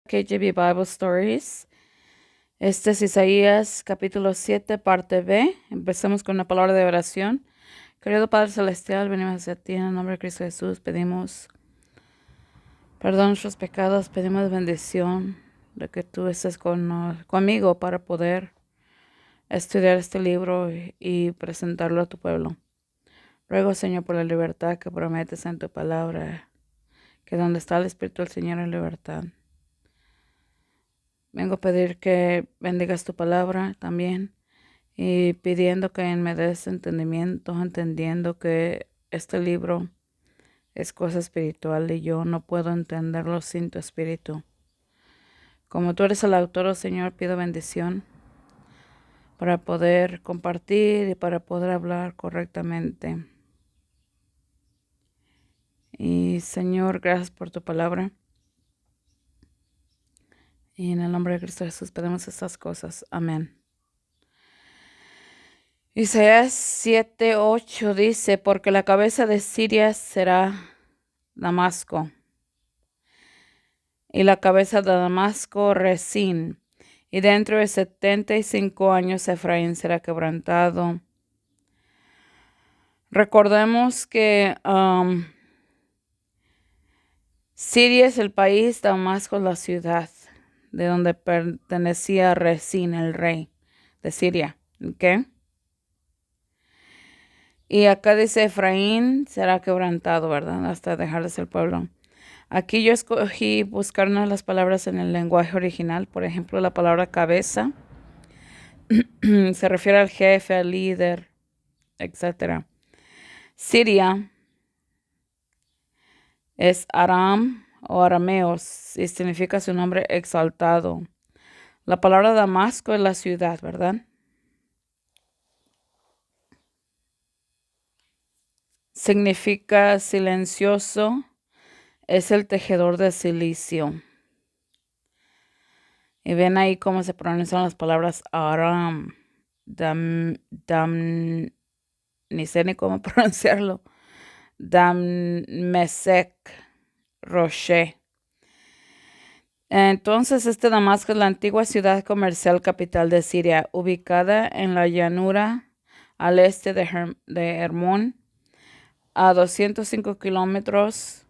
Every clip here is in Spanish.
KJV Bible Stories. Este es Isaías capítulo 7, parte B. Empecemos con una palabra de oración. Querido Padre Celestial, venimos hacia ti en el nombre de Cristo Jesús. Pedimos perdón de nuestros pecados, pedimos bendición de que tú estés conmigo para poder estudiar este libro y presentarlo a tu pueblo. Ruego, Señor, por la libertad que prometes en tu palabra, que donde está el Espíritu del Señor hay libertad. Vengo a pedir que bendigas tu palabra también y pidiendo que me des entendimiento, entendiendo que este libro es cosa espiritual y yo no puedo entenderlo sin tu espíritu. Como tú eres el autor, oh Señor, pido bendición para poder compartir y para poder hablar correctamente. Y Señor, gracias por tu palabra. Y en el nombre de Cristo Jesús pedimos estas cosas. Amén. Isaías 7:8 dice, porque la cabeza de Siria será Damasco, y la cabeza de Damasco Resín, y dentro de 75 años Efraín será quebrantado. Recordemos que Siria es el país, Damasco es la ciudad, de donde pertenecía Resín, el rey de Siria. ¿Ok? Y acá dice Efraín será quebrantado, ¿verdad? Hasta dejar de ser pueblo. Aquí yo escogí buscar unas de las palabras en el lenguaje original. Por ejemplo, la palabra cabeza se refiere al jefe, al líder, etc. Siria es Aram o arameos y significa su nombre exaltado. La palabra Damasco es la ciudad, ¿verdad? Significa silencioso, es el tejedor de silicio. Y ven ahí cómo se pronuncian las palabras Aram, ni sé ni cómo pronunciarlo, Mesek, Roche. Entonces, Damasco es la antigua ciudad comercial capital de Siria, ubicada en la llanura al este de Hermón, a 205 kilómetros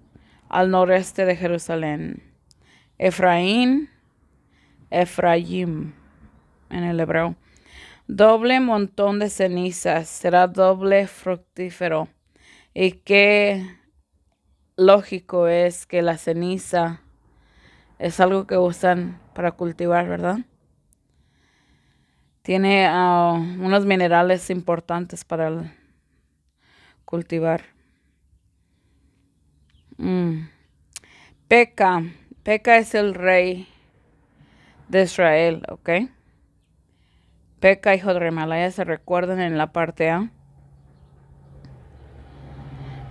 al noreste de Jerusalén. Efraín, Efraim en el hebreo. Doble montón de cenizas, será doble fructífero. Y qué lógico es que la ceniza es algo que usan para cultivar, ¿verdad? Tiene unos minerales importantes para cultivar. Peca es el rey de Israel, ¿ok? Peca, hijo de Remalaya, se recuerdan en la parte A.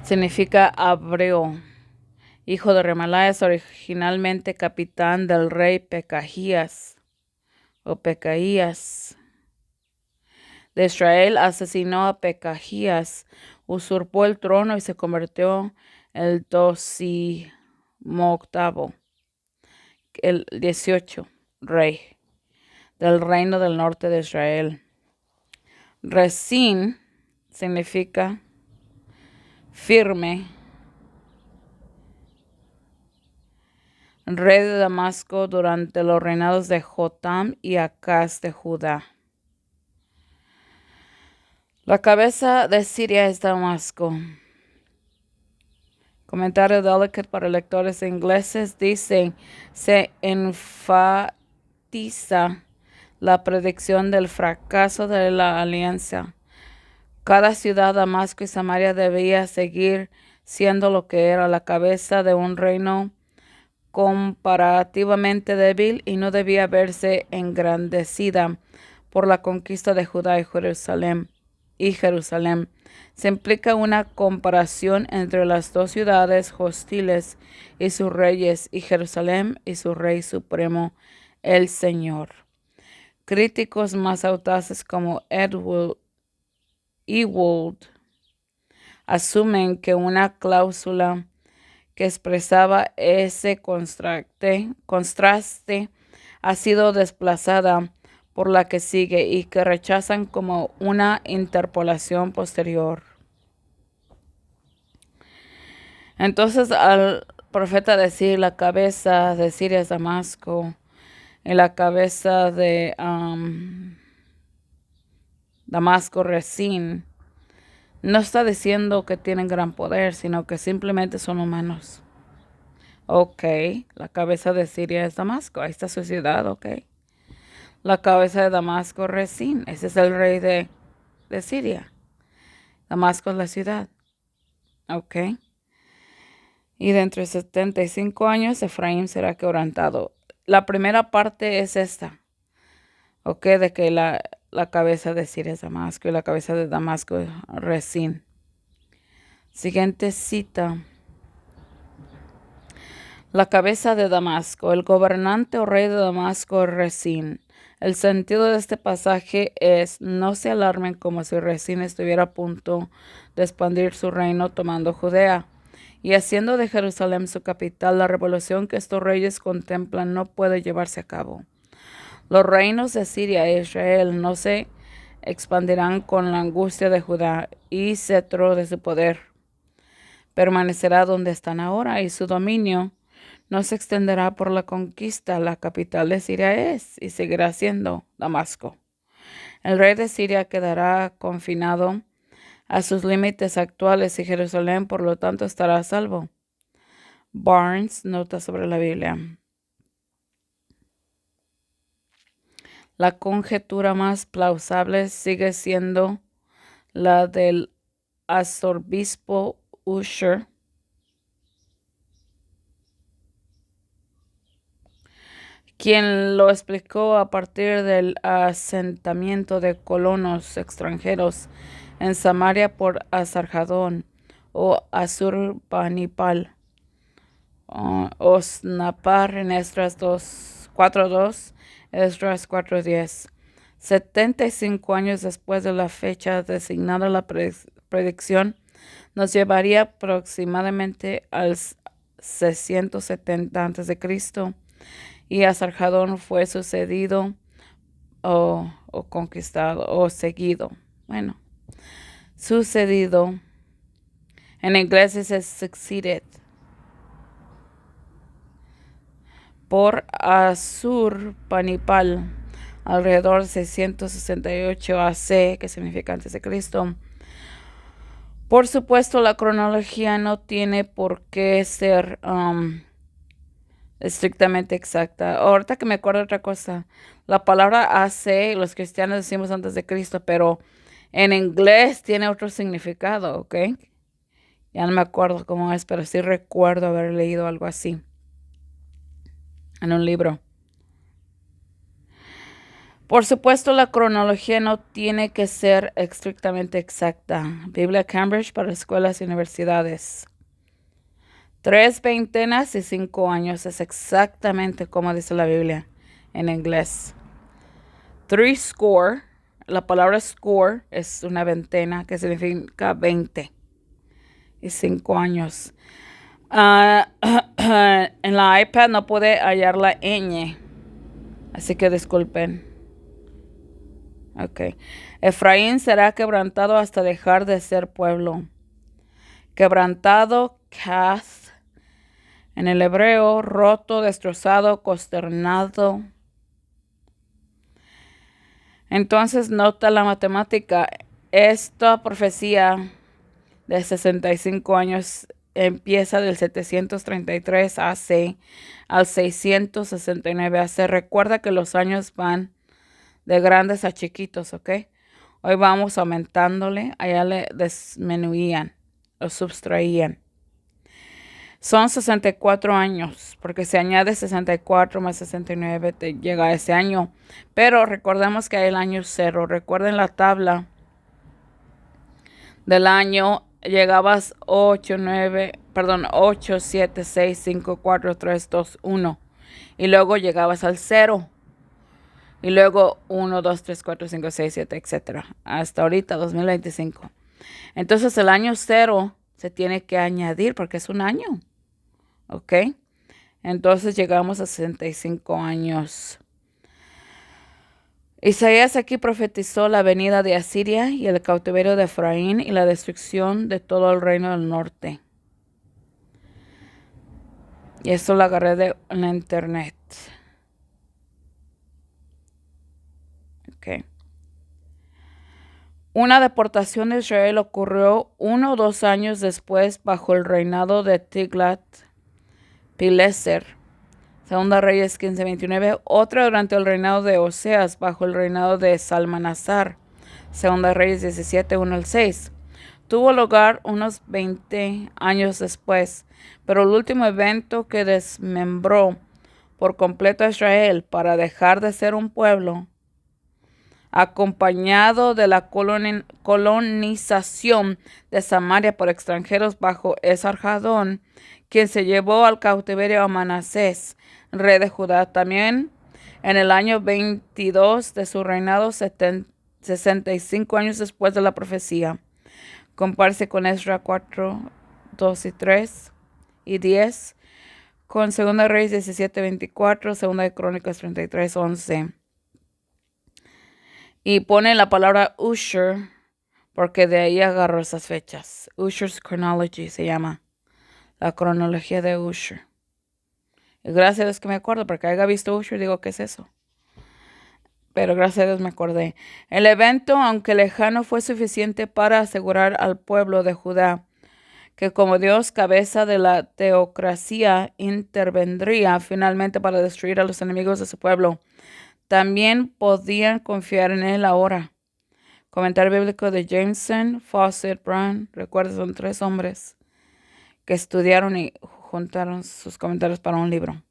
Significa abreo. Hijo de Remalaya es originalmente capitán del rey Pecaías o Pecaías de Israel. Asesinó a Pecaías, usurpó el trono y se convirtió el 18º, el 18 rey del reino del norte de Israel. Resín significa firme. Rey de Damasco durante los reinados de Jotam y Acaz de Judá. La cabeza de Siria es Damasco. Comentario delicate para lectores ingleses dice, se enfatiza la predicción del fracaso de la alianza. Cada ciudad, Damasco y Samaria, debía seguir siendo lo que era la cabeza de un reino comparativamente débil y no debía verse engrandecida por la conquista de Judá y Jerusalén. Se implica una comparación entre las dos ciudades hostiles y sus reyes, y Jerusalén y su rey supremo, el Señor. Críticos más audaces como Ewald asumen que una cláusula que expresaba ese contraste ha sido desplazada por la que sigue y que rechazan como una interpolación posterior. Entonces al profeta decir la cabeza de Siria es Damasco y la cabeza de Damasco Rezín, no está diciendo que tienen gran poder, sino que simplemente son humanos. Ok, la cabeza de Siria es Damasco, ahí está su ciudad, ok. La cabeza de Damasco Rezín, ese es el rey de Siria. Damasco es la ciudad, ok. Y dentro de 75 años Efraín será quebrantado. La primera parte es esta, ok, de que la cabeza de Siria es Damasco y la cabeza de Damasco es Rezín. Siguiente cita. La cabeza de Damasco, el gobernante o rey de Damasco es Rezín. El sentido de este pasaje es: no se alarmen como si Rezín estuviera a punto de expandir su reino tomando Judea y haciendo de Jerusalén su capital. La revolución que estos reyes contemplan no puede llevarse a cabo. Los reinos de Siria e Israel no se expandirán con la angustia de Judá y cetro de su poder permanecerá donde están ahora y su dominio no se extenderá por la conquista. La capital de Siria es y seguirá siendo Damasco. El rey de Siria quedará confinado a sus límites actuales y Jerusalén, por lo tanto, estará a salvo. Barnes, nota sobre la Biblia. La conjetura más plausible sigue siendo la del arzobispo Usher, quien lo explicó a partir del asentamiento de colonos extranjeros en Samaria por Asarjadón o Asurbanipal. Osnapar en Esdras 4.2, Esdras 4.10. 75 años después de la fecha designada, la predicción nos llevaría aproximadamente al 670 a.C. y Asarjadón fue sucedido o conquistado o seguido. Bueno, sucedido. En inglés dice succeeded por Asurbanipal alrededor de 668 AC, que significa antes de Cristo. Por supuesto, la cronología no tiene por qué ser estrictamente exacta. Ahorita que me acuerdo de otra cosa, la palabra AC, los cristianos decimos antes de Cristo, pero en inglés tiene otro significado, ¿ok? Ya no me acuerdo cómo es, pero sí recuerdo haber leído algo así en un libro. Por supuesto, la cronología no tiene que ser estrictamente exacta. Biblia Cambridge para escuelas y universidades. 3 veintenas y 5 años es exactamente como dice la Biblia en inglés. 3 score, la palabra score es una veintena que significa 20 y 5 años. En la iPad no puede hallar la ñ, así que disculpen. Ok. Efraín será quebrantado hasta dejar de ser pueblo. Quebrantado, kath, en el hebreo, roto, destrozado, consternado. Entonces, nota la matemática. Esta profecía de 65 años empieza del 733 AC al 669 AC. Recuerda que los años van de grandes a chiquitos, ¿ok? Hoy vamos aumentándole, allá le disminuían, lo subtraían. Son 64 años, porque se añade 64 más 69, te llega a ese año. Pero recordemos que hay el año 0. Recuerden la tabla del año, llegabas 8, 7, 6, 5, 4, 3, 2, 1. Y luego llegabas al 0. Y luego 1, 2, 3, 4, 5, 6, 7, etc. Hasta ahorita, 2025. Entonces el año 0 se tiene que añadir porque es un año. ¿Ok? Entonces llegamos a 65 años. Isaías aquí profetizó la venida de Asiria y el cautiverio de Efraín y la destrucción de todo el reino del norte. Y esto lo agarré de la internet. Ok. Una deportación de Israel ocurrió 1 o 2 años después bajo el reinado de Tiglat-Pileser. Segunda Reyes 15:29. Otra durante el reinado de Oseas bajo el reinado de Salmanasar. Segunda Reyes 17:1 al 6. Tuvo lugar unos 20 años después, pero el último evento que desmembró por completo a Israel para dejar de ser un pueblo, acompañado de la colonización de Samaria por extranjeros bajo Esarhadón, quien se llevó al cautiverio a Manasés, rey de Judá. También en el año 22 de su reinado, 65 años después de la profecía. Compárese con Ezra 4, 2 y 3 y 10, con 2 Reyes 17, 24, 2 de Crónicas 33, 11. Y pone la palabra Usher, porque de ahí agarro esas fechas. Usher's Chronology se llama, la cronología de Usher. Y gracias a Dios que me acuerdo, porque haya visto Usher, digo, ¿qué es eso? Pero gracias a Dios me acordé. El evento, aunque lejano, fue suficiente para asegurar al pueblo de Judá que como Dios, cabeza de la teocracia, intervendría finalmente para destruir a los enemigos de su pueblo. También podían confiar en él ahora. Comentario bíblico de Jameson, Fawcett, Brown. Recuerda, son 3 hombres que estudiaron y juntaron sus comentarios para un libro.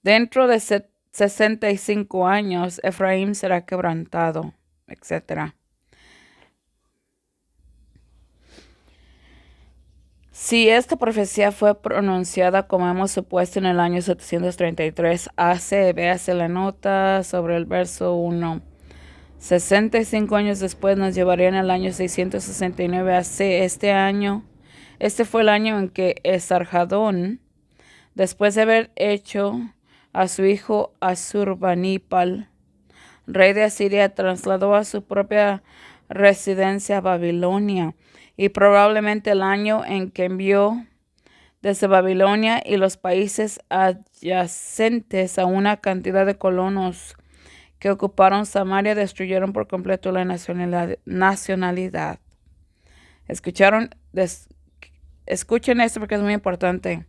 Dentro de 65 años, Efraín será quebrantado, etc. Si esta profecía fue pronunciada como hemos supuesto en el año 733 AC, véase la nota sobre el verso 1. 65 años después nos llevarían al año 669 AC. Este fue el año en que Esarhadón, después de haber hecho a su hijo Asurbanipal, rey de Asiria, trasladó a su propia residencia a Babilonia, y probablemente el año en que envió desde Babilonia y los países adyacentes a una cantidad de colonos que ocuparon Samaria, destruyeron por completo la nacionalidad. Escuchen esto porque es muy importante.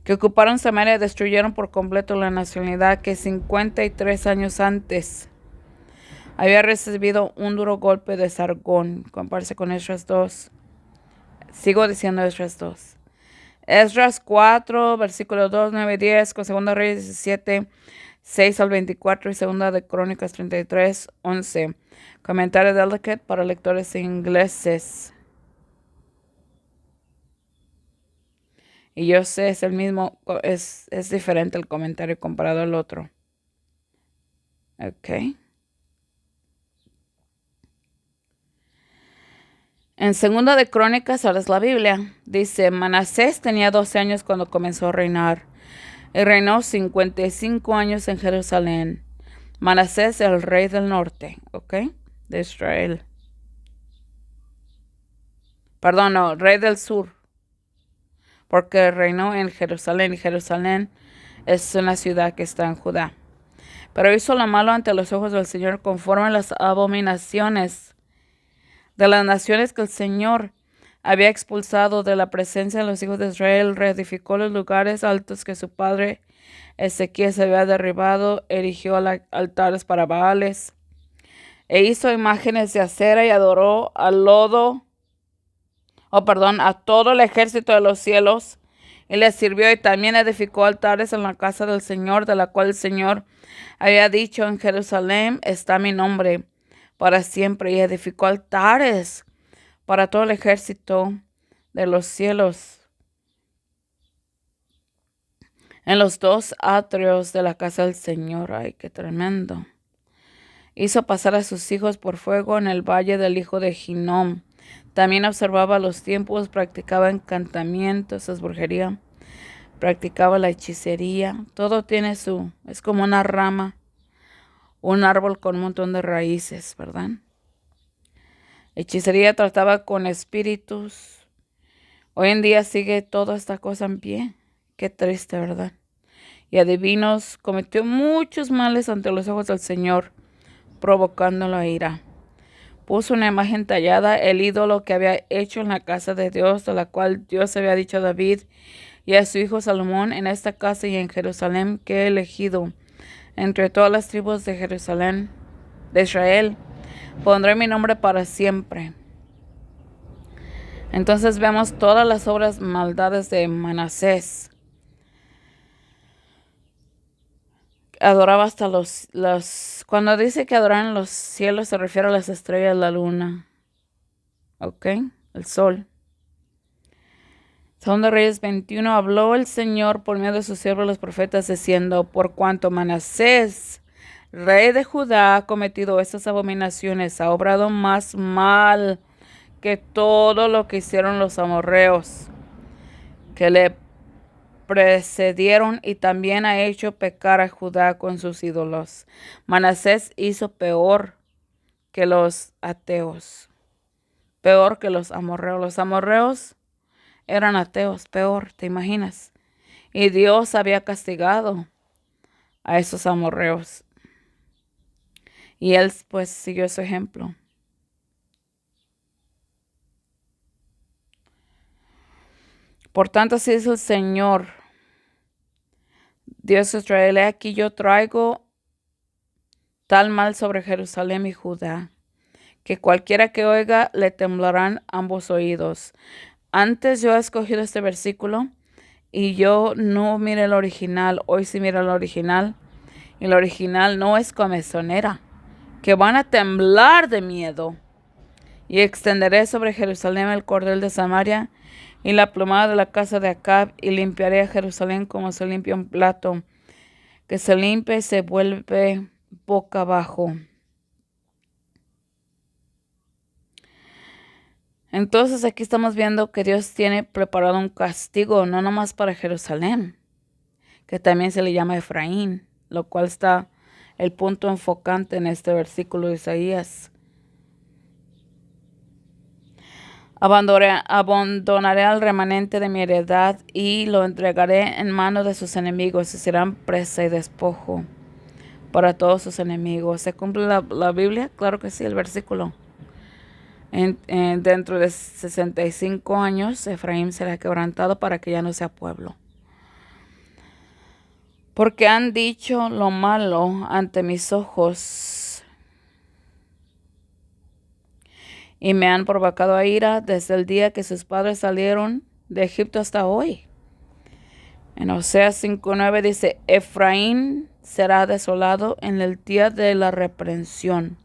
Que ocuparon Samaria, destruyeron por completo la nacionalidad que 53 años antes había recibido un duro golpe de Sargón. Compárese con Esdras 2. Sigo diciendo Esdras 2. Esdras 4, versículos 2, 9, 10, con 2 Reyes 17, 6 al 24 y 2 de Crónicas 33, 11. Comentario delicate para lectores ingleses. Y yo sé, es el mismo, es diferente el comentario comparado al otro. Ok. En 2 de Crónicas, ahora es la Biblia, dice, Manasés tenía 12 años cuando comenzó a reinar, y reinó 55 años en Jerusalén. Manasés, el rey del norte, ¿ok? De Israel. Perdón, no, rey del sur, porque reinó en Jerusalén, y Jerusalén es una ciudad que está en Judá. Pero hizo lo malo ante los ojos del Señor conforme a las abominaciones de las naciones que el Señor había expulsado de la presencia de los hijos de Israel. Reedificó los lugares altos que su padre Ezequías había derribado, erigió altares para Baales, e hizo imágenes de acera y adoró a todo el ejército de los cielos, y les sirvió, y también edificó altares en la casa del Señor, de la cual el Señor había dicho, en Jerusalén está mi nombre para siempre, y edificó altares para todo el ejército de los cielos en los 2 atrios de la casa del Señor. Ay, qué tremendo. Hizo pasar a sus hijos por fuego en el valle del hijo de Hinnom. También observaba los tiempos, practicaba encantamientos, es brujería, practicaba la hechicería. Todo tiene es como una rama, un árbol con un montón de raíces, ¿verdad? Hechicería, trataba con espíritus. Hoy en día sigue toda esta cosa en pie. Qué triste, ¿verdad? Y adivinos, cometió muchos males ante los ojos del Señor, provocándolo a ira. Puso una imagen tallada, el ídolo que había hecho en la casa de Dios, de la cual Dios había dicho a David y a su hijo Salomón: en esta casa y en Jerusalén que he elegido entre todas las tribus de Jerusalén, de Israel, pondré mi nombre para siempre. Entonces vemos todas las obras maldades de Manasés. Adoraba hasta cuando dice que adoraban los cielos, se refiere a las estrellas, la luna, ¿ok? El sol. Segunda Reyes 21, habló el Señor por medio de sus siervos los profetas, diciendo: por cuanto Manasés, rey de Judá, ha cometido estas abominaciones, ha obrado más mal que todo lo que hicieron los amorreos, que le precedieron, y también ha hecho pecar a Judá con sus ídolos. Manasés hizo peor que los ateos, peor que los amorreos. Los amorreos eran ateos, peor, ¿te imaginas? Y Dios había castigado a esos amorreos. Y él pues siguió su ejemplo. Por tanto, así dice el Señor, Dios de Israel: he aquí yo traigo tal mal sobre Jerusalén y Judá, que cualquiera que oiga le temblarán ambos oídos. Antes yo he escogido este versículo y yo no miré el original. Hoy sí mira el original. Y el original no es comezonera, que van a temblar de miedo. Y extenderé sobre Jerusalén el cordel de Samaria y la plumada de la casa de Acab, y limpiaré a Jerusalén como se limpia un plato, que se limpia y se vuelve boca abajo. Entonces aquí estamos viendo que Dios tiene preparado un castigo, no nomás para Jerusalén, que también se le llama Efraín, lo cual está el punto enfocante en este versículo de Isaías. Abandonaré al remanente de mi heredad y lo entregaré en manos de sus enemigos, y serán presa y despojo para todos sus enemigos. ¿Se cumple la Biblia? Claro que sí, el versículo. Dentro de 65 años, Efraín será quebrantado para que ya no sea pueblo. Porque han dicho lo malo ante mis ojos y me han provocado a ira desde el día que sus padres salieron de Egipto hasta hoy. En Oseas 5:9 dice: Efraín será desolado en el día de la reprensión.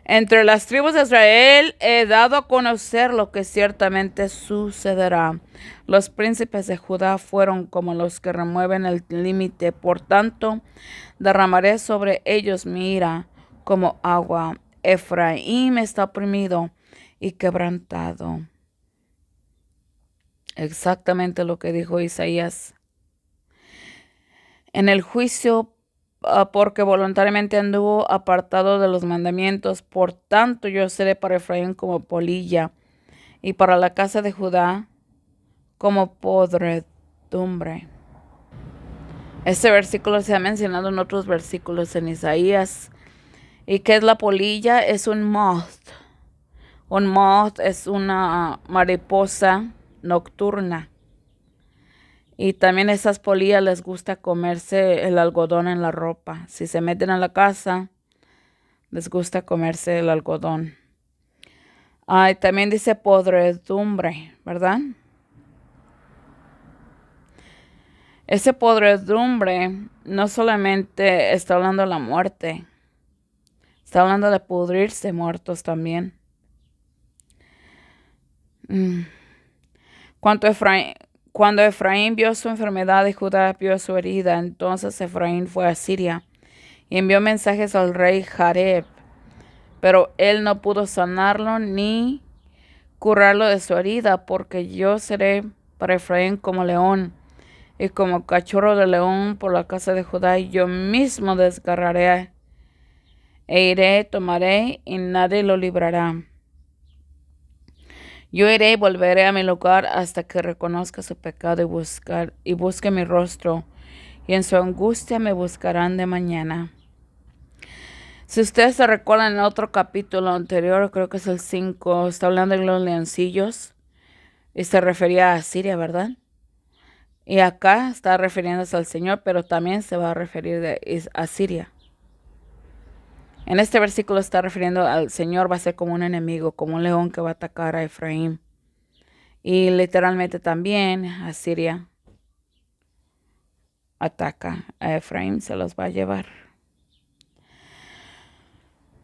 Entre las tribus de Israel he dado a conocer lo que ciertamente sucederá. Los príncipes de Judá fueron como los que remueven el límite. Por tanto, derramaré sobre ellos mi ira como agua. Efraín está oprimido y quebrantado. Exactamente lo que dijo Isaías. En el juicio, porque voluntariamente anduvo apartado de los mandamientos, por tanto yo seré para Efraín como polilla, y para la casa de Judá como podredumbre. Este versículo se ha mencionado en otros versículos en Isaías. ¿Y qué es la polilla? Es un moth. Un moth es una mariposa nocturna. Y también a esas polillas les gusta comerse el algodón en la ropa. Si se meten a la casa, les gusta comerse el algodón. También dice podredumbre, ¿verdad? Ese podredumbre no solamente está hablando de la muerte, está hablando de pudrirse muertos también. Cuando Efraín vio su enfermedad y Judá vio su herida, entonces Efraín fue a Siria y envió mensajes al rey Jareb pero él no pudo sanarlo ni curarlo de su herida, porque yo seré para Efraín como león y como cachorro de león por la casa de Judá, y yo mismo desgarraré e iré, tomaré, y nadie lo librará. Yo iré y volveré a mi lugar hasta que reconozca su pecado y busque mi rostro, y en su angustia me buscarán de mañana. Si ustedes se recuerdan en otro capítulo anterior, creo que es el 5, está hablando de los leoncillos y se refería a Siria, ¿verdad? Y acá está refiriéndose al Señor, pero también se va a referir a Siria. En este versículo está refiriendo al Señor, va a ser como un enemigo, como un león que va a atacar a Efraín. Y literalmente también a Siria ataca a Efraín, se los va a llevar.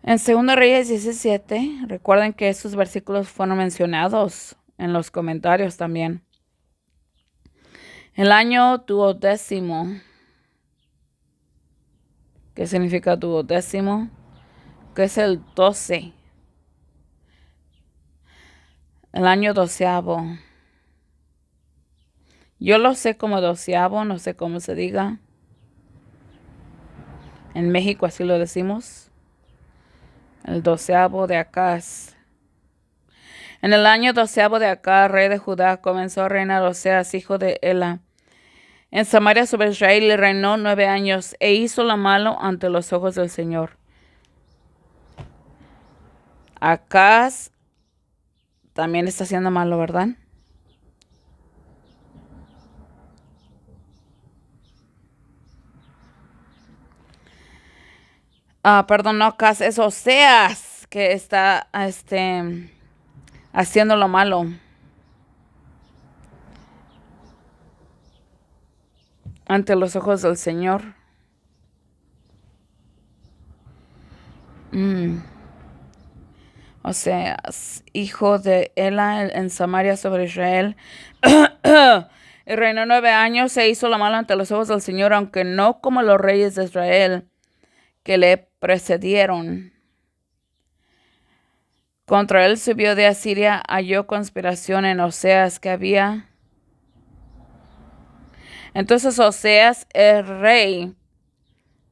En 2 Reyes 17, recuerden que estos versículos fueron mencionados en los comentarios también. El año duodécimo. ¿Qué significa duodécimo? Que es el 12. El año 12. Yo lo sé como 12, no sé cómo se diga. En México así lo decimos. El 12 de Acaz. En el año 12 de Acaz, rey de Judá, comenzó a reinar Oseas, hijo de Ela, en Samaria sobre Israel, y reinó 9 años, e hizo lo malo ante los ojos del Señor. Acaz también está haciendo malo, ¿verdad? Perdón, no Acaz, es Oseas que está haciendo lo malo ante los ojos del Señor. Oseas, hijo de Ela, en Samaria sobre Israel. Y reinó 9 años, se hizo lo malo ante los ojos del Señor, aunque no como los reyes de Israel que le precedieron. Contra él subió de Asiria, halló conspiración en Oseas que había. Entonces Oseas es rey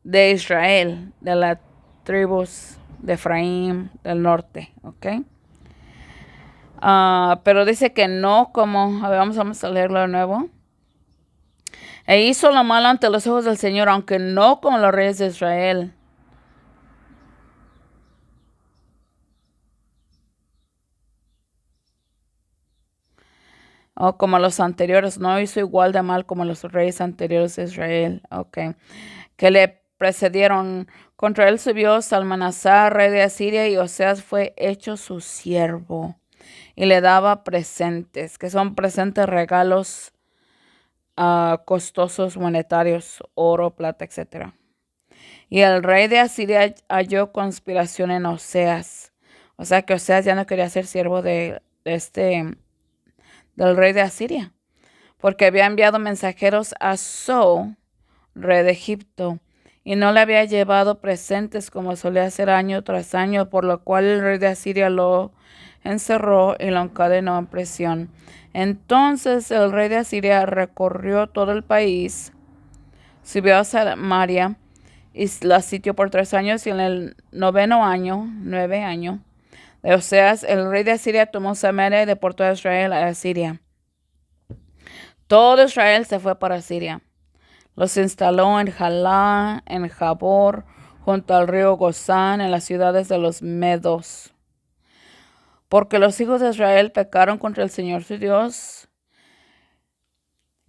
de Israel, de las tribus de Efraín del norte, ¿ok? Pero dice que no como, a ver, vamos a leerlo de nuevo. E hizo lo malo ante los ojos del Señor, aunque no como los reyes de Israel. O como los anteriores, no hizo igual de mal como los reyes anteriores de Israel. Ok. Que le precedieron. Contra él subió Salmanasar, rey de Asiria, y Oseas fue hecho su siervo. Y le daba presentes, que son presentes, regalos costosos monetarios, oro, plata, etc. Y el rey de Asiria halló conspiración en Oseas. O sea que Oseas ya no quería ser siervo del rey de Asiria, porque había enviado mensajeros a So, rey de Egipto, y no le había llevado presentes como solía hacer año tras año, por lo cual el rey de Asiria lo encerró y lo encadenó en prisión. Entonces el rey de Asiria recorrió todo el país, subió a Samaria y la sitió por 3 años, y en el 9 año de Oseas, el rey de Asiria tomó Samaria y deportó a Israel a Asiria. Todo Israel se fue para Siria. Los instaló en Jalá, en Jabor, junto al río Gozán, en las ciudades de los Medos. Porque los hijos de Israel pecaron contra el Señor su Dios,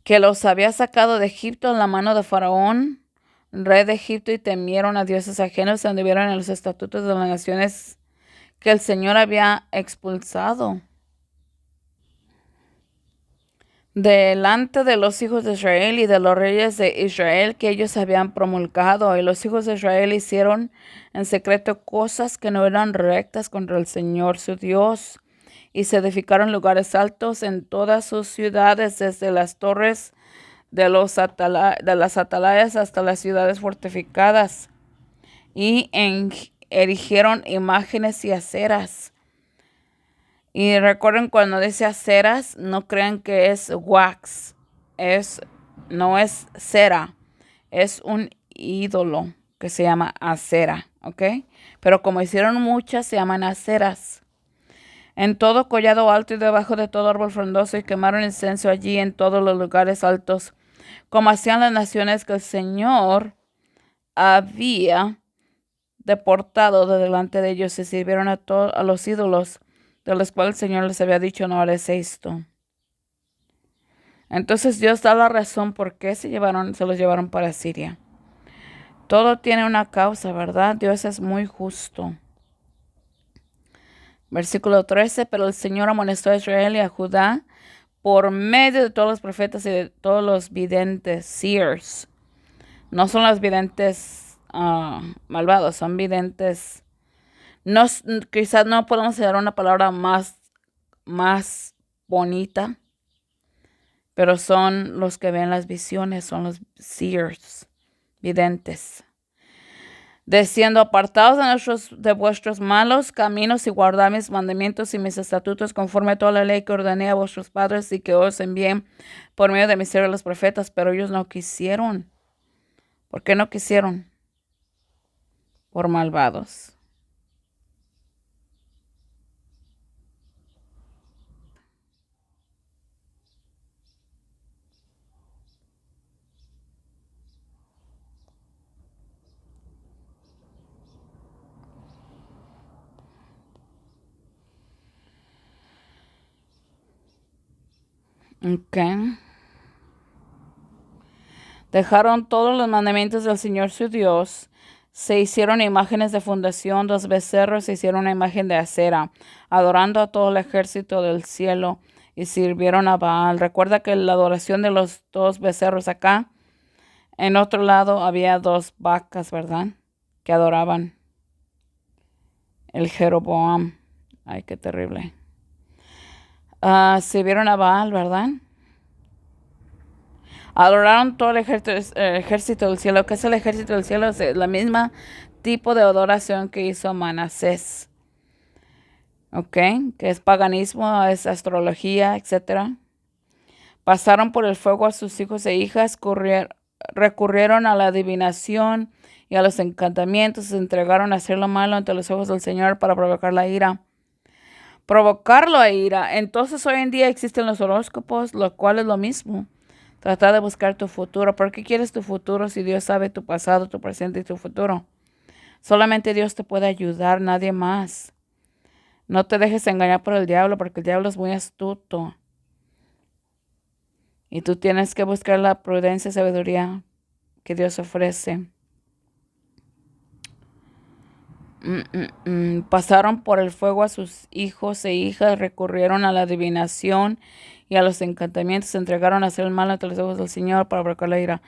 que los había sacado de Egipto en la mano de Faraón, rey de Egipto, y temieron a dioses ajenos y anduvieron en los estatutos de las naciones que el Señor había expulsado delante de los hijos de Israel y de los reyes de Israel que ellos habían promulgado. Y los hijos de Israel hicieron en secreto cosas que no eran rectas contra el Señor su Dios, y se edificaron lugares altos en todas sus ciudades, desde las torres de las atalayas hasta las ciudades fortificadas. Y en erigieron imágenes y aceras. Y recuerden, cuando dice aceras, no crean que es wax. No es cera. Es un ídolo que se llama acera, ¿ok? Pero como hicieron muchas, se llaman aceras. En todo collado alto y debajo de todo árbol frondoso, y quemaron incenso allí en todos los lugares altos, como hacían las naciones que el Señor había deportado de delante de ellos, y sirvieron a los ídolos, de los cuales el Señor les había dicho: no haréis esto. Entonces Dios da la razón por qué se los llevaron para Siria. Todo tiene una causa, ¿verdad? Dios es muy justo. Versículo 13, pero el Señor amonestó a Israel y a Judá por medio de todos los profetas y de todos los videntes, seers. No son los videntes malvados, son videntes. No, quizás no podemos dar una palabra más bonita, pero son los que ven las visiones, son los seers, videntes. Diciendo: apartaos de vuestros malos caminos y guardad mis mandamientos y mis estatutos conforme a toda la ley que ordené a vuestros padres y que os envié por medio de mis siervos los profetas. Pero ellos no quisieron. ¿Por qué no quisieron? Por malvados. Okay. Dejaron todos los mandamientos del Señor su Dios. Se hicieron imágenes de fundación, 2 becerros, se hicieron una imagen de acera, adorando a todo el ejército del cielo, y sirvieron a Baal. Recuerda que la adoración de los 2 becerros acá, en otro lado había 2 vacas, ¿verdad? Que adoraban el Jeroboam. Ay, qué terrible. Sirvieron a Baal, ¿verdad? Adoraron todo el ejército del cielo. ¿Qué es el ejército del cielo? Es la misma tipo de adoración que hizo Manasés. ¿Ok? Que es paganismo, es astrología, etc. Pasaron por el fuego a sus hijos e hijas, recurrieron a la adivinación y a los encantamientos, se entregaron a hacer lo malo ante los ojos del Señor para provocar la ira. Provocarlo a ira. Entonces hoy en día existen los horóscopos, lo cual es lo mismo. Trata de buscar tu futuro. ¿Por qué quieres tu futuro si Dios sabe tu pasado, tu presente y tu futuro? Solamente Dios te puede ayudar, nadie más. No te dejes engañar por el diablo, porque el diablo es muy astuto. Y tú tienes que buscar la prudencia y sabiduría que Dios ofrece. Pasaron por el fuego a sus hijos e hijas, recurrieron a la adivinación y a los encantamientos, se entregaron a hacer el mal ante los ojos del Señor para provocar la ira.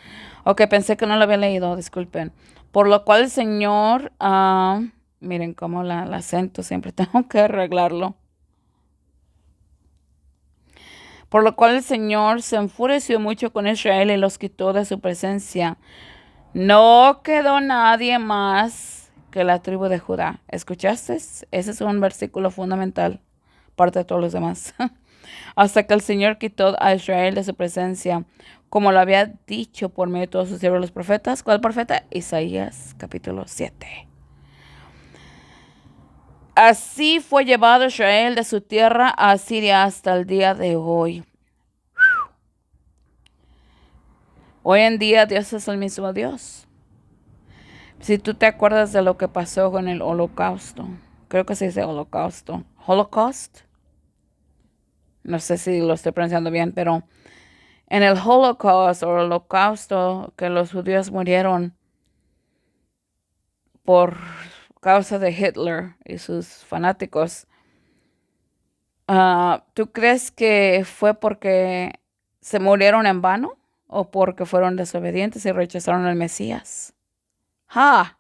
Ok, pensé que no lo había leído, disculpen. Por lo cual el Señor, miren cómo el acento siempre tengo que arreglarlo. Por lo cual el Señor se enfureció mucho con Israel y los quitó de su presencia. No quedó nadie más que la tribu de Judá. ¿Escuchaste? Ese es un versículo fundamental, aparte de todos los demás. Hasta que el Señor quitó a Israel de su presencia, como lo había dicho por medio de todos sus siervos los profetas. ¿Cuál profeta? Isaías, capítulo 7. Así fue llevado Israel de su tierra a Siria hasta el día de hoy. Hoy en día Dios es el mismo Dios. Si tú te acuerdas de lo que pasó con el holocausto, creo que se dice holocausto, Holocaust, no sé si lo estoy pronunciando bien, pero en el Holocaust o holocausto, que los judíos murieron por causa de Hitler y sus fanáticos, ¿tú crees que fue porque se murieron en vano o porque fueron desobedientes y rechazaron al Mesías? ¡Ja!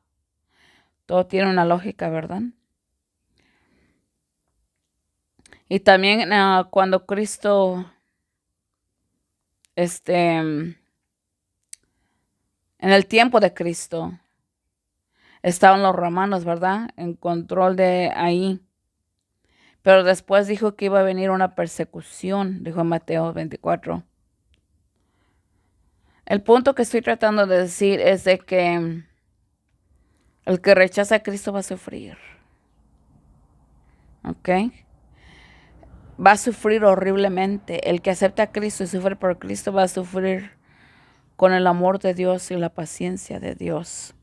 Todo tiene una lógica, ¿verdad? Y también cuando Cristo, en el tiempo de Cristo, estaban los romanos, ¿verdad? En control de ahí. Pero después dijo que iba a venir una persecución, dijo Mateo 24. El punto que estoy tratando de decir es de que el que rechaza a Cristo va a sufrir. ¿Ok? Va a sufrir horriblemente. El que acepta a Cristo y sufre por Cristo va a sufrir con el amor de Dios y la paciencia de Dios.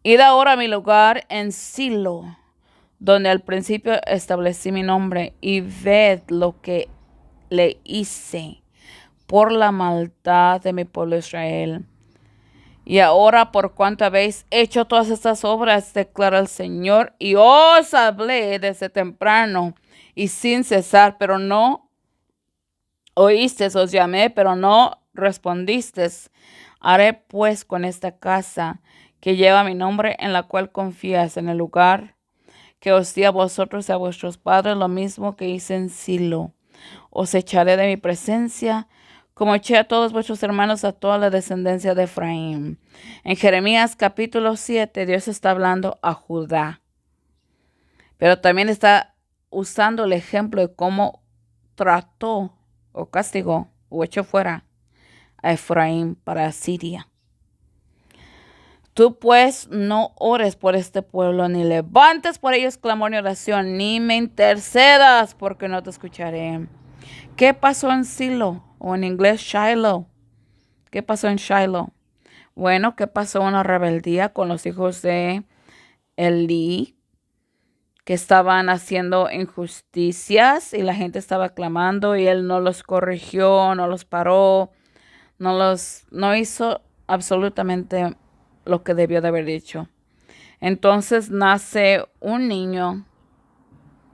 Id ahora a mi lugar en Silo, donde al principio establecí mi nombre, y ved lo que le hice por la maldad de mi pueblo Israel. Y ahora, por cuanto habéis hecho todas estas obras, declara el Señor, y os hablé desde temprano y sin cesar, pero no oísteis, os llamé, pero no respondisteis. Haré pues con esta casa que lleva mi nombre, en la cual confías, en el lugar que os di a vosotros y a vuestros padres, lo mismo que hice en Silo. Os echaré de mi presencia, como eché a todos vuestros hermanos, a toda la descendencia de Efraín. En Jeremías capítulo 7, Dios está hablando a Judá, pero también está usando el ejemplo de cómo trató o castigó o echó fuera a Efraín para Asiria. Tú pues no ores por este pueblo, ni levantes por ellos clamor ni oración, ni me intercedas, porque no te escucharé. ¿Qué pasó en Silo? O en inglés Shiloh. ¿Qué pasó en Shiloh? Bueno, ¿qué pasó? Una rebeldía con los hijos de Elí, que estaban haciendo injusticias y la gente estaba clamando y él no los corrigió, no los paró, no hizo absolutamente lo que debió de haber dicho. Entonces nace un niño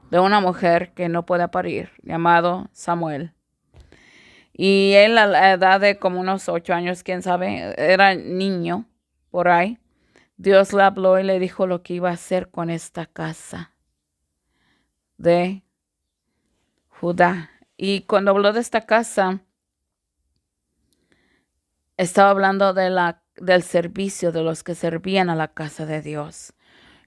de una mujer que no puede parir, llamado Samuel. Y él a la edad de como unos 8 años, quién sabe, era niño por ahí. Dios le habló y le dijo lo que iba a hacer con esta casa de Judá. Y cuando habló de esta casa, estaba hablando del servicio de los que servían a la casa de Dios.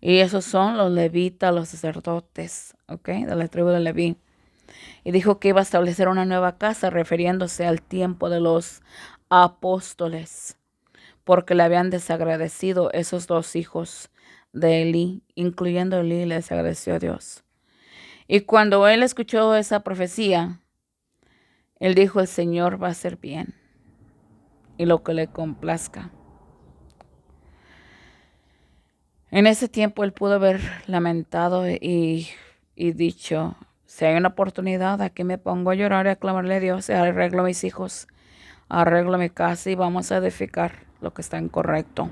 Y esos son los levitas, los sacerdotes, ¿ok? De la tribu de Leví. Y dijo que iba a establecer una nueva casa, refiriéndose al tiempo de los apóstoles, porque le habían desagradecido esos dos hijos de Elí, incluyendo Elí, le desagradeció a Dios. Y cuando él escuchó esa profecía, él dijo, el Señor va a hacer bien y lo que le complazca. En ese tiempo él pudo haber lamentado y dicho, si hay una oportunidad, aquí me pongo a llorar y a clamarle a Dios, y arreglo a mis hijos, arreglo mi casa y vamos a edificar lo que está incorrecto.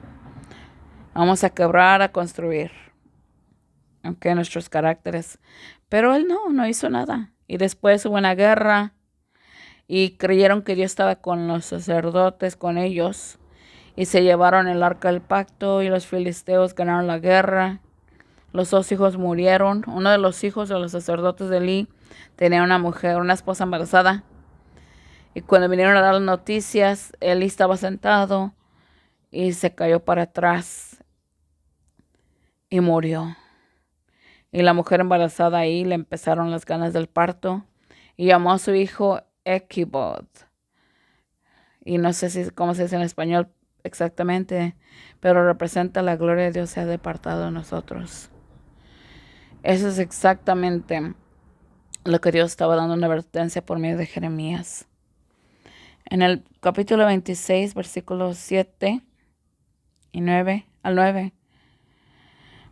Vamos a quebrar, a construir, aunque nuestros caracteres. Pero él no hizo nada. Y después hubo una guerra y creyeron que Dios estaba con los sacerdotes, con ellos. Y se llevaron el arca del pacto y los filisteos ganaron la guerra. Los dos hijos murieron. Uno de los hijos de los sacerdotes de Elí tenía una mujer, una esposa embarazada. Y cuando vinieron a dar las noticias, Elí estaba sentado y se cayó para atrás y murió. Y la mujer embarazada ahí le empezaron las ganas del parto y llamó a su hijo Ichabod. Y no sé cómo se dice en español exactamente, pero representa la gloria de Dios se ha departado de nosotros. Eso es exactamente lo que Dios estaba dando una advertencia por medio de Jeremías. En el capítulo 26, versículos 7 y 9 al 9.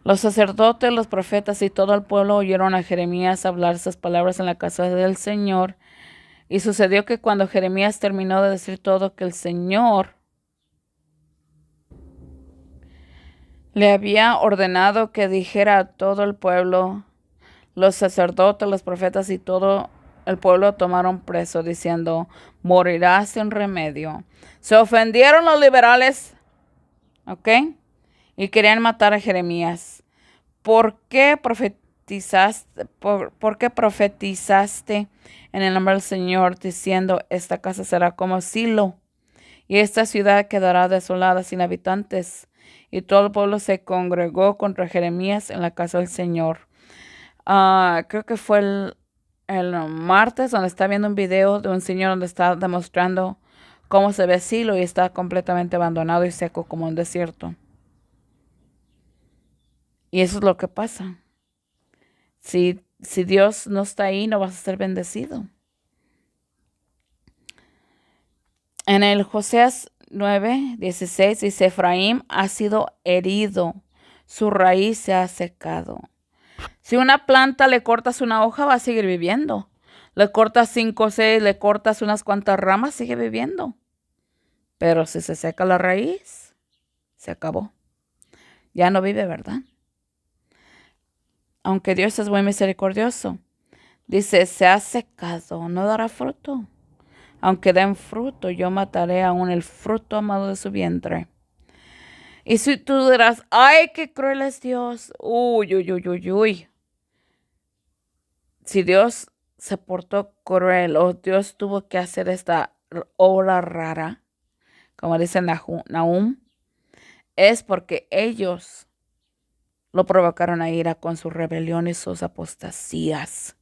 Los sacerdotes, los profetas y todo el pueblo oyeron a Jeremías hablar esas palabras en la casa del Señor. Y sucedió que cuando Jeremías terminó de decir todo que el Señor le había ordenado que dijera a todo el pueblo, los sacerdotes, los profetas y todo el pueblo tomaron preso, diciendo, morirá sin remedio. Se ofendieron los liberales, ¿ok? Y querían matar a Jeremías. ¿Por qué profetizaste en el nombre del Señor, diciendo, esta casa será como Silo, y esta ciudad quedará desolada sin habitantes? y todo el pueblo se congregó contra Jeremías en la casa del Señor. Creo que fue el martes donde está viendo un video de un señor donde está demostrando cómo se ve Silo y está completamente abandonado y seco como un desierto. Y eso es lo que pasa. Si Dios no está ahí, no vas a ser bendecido. En el Joseas 9:16 dice, Efraín ha sido herido, su raíz se ha secado. Si una planta le cortas una hoja, va a seguir viviendo. Le cortas 5 o 6, le cortas unas cuantas ramas, sigue viviendo. Pero si se seca la raíz, se acabó. Ya no vive, ¿verdad? Aunque Dios es muy misericordioso. Dice, se ha secado, no dará fruto. Aunque den fruto, yo mataré aún el fruto amado de su vientre. Y si tú dirás, ay, qué cruel es Dios. Uy, uy, uy, uy, uy. Si Dios se portó cruel o Dios tuvo que hacer esta obra rara, como dice Nahum, es porque ellos lo provocaron a ira con su rebelión y sus apostasías.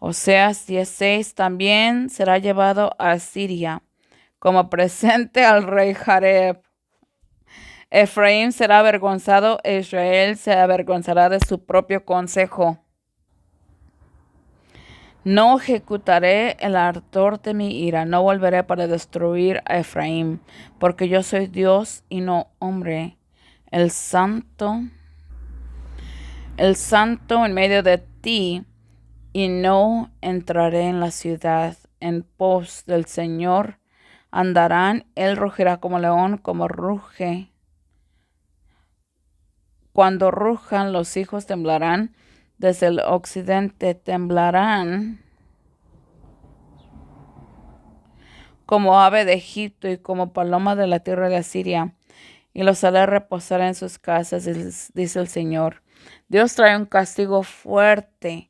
Oseas 16 también será llevado a Siria como presente al rey Jareb. Efraín será avergonzado e Israel se avergonzará de su propio consejo. No ejecutaré el ardor de mi ira, no volveré para destruir a Efraín, porque yo soy Dios y no hombre, el santo en medio de ti, y no entraré en la ciudad. En pos del Señor andarán, él rugirá como león, como ruge. Cuando rujan los hijos temblarán, desde el occidente temblarán como ave de Egipto y como paloma de la tierra de Asiria, y los haré reposar en sus casas, dice el Señor. Dios trae un castigo fuerte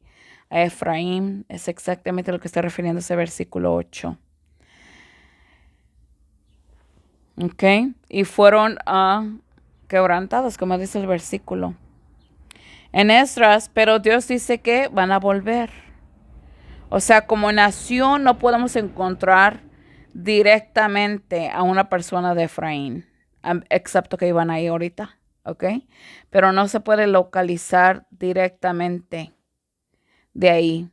a Efraín, es exactamente lo que está refiriendo ese versículo 8. ¿Ok? Y fueron quebrantados, como dice el versículo. En Esdras, pero Dios dice que van a volver. O sea, como nación no podemos encontrar directamente a una persona de Efraín, excepto que iban ahí ahorita, ¿ok? Pero no se puede localizar directamente de ahí.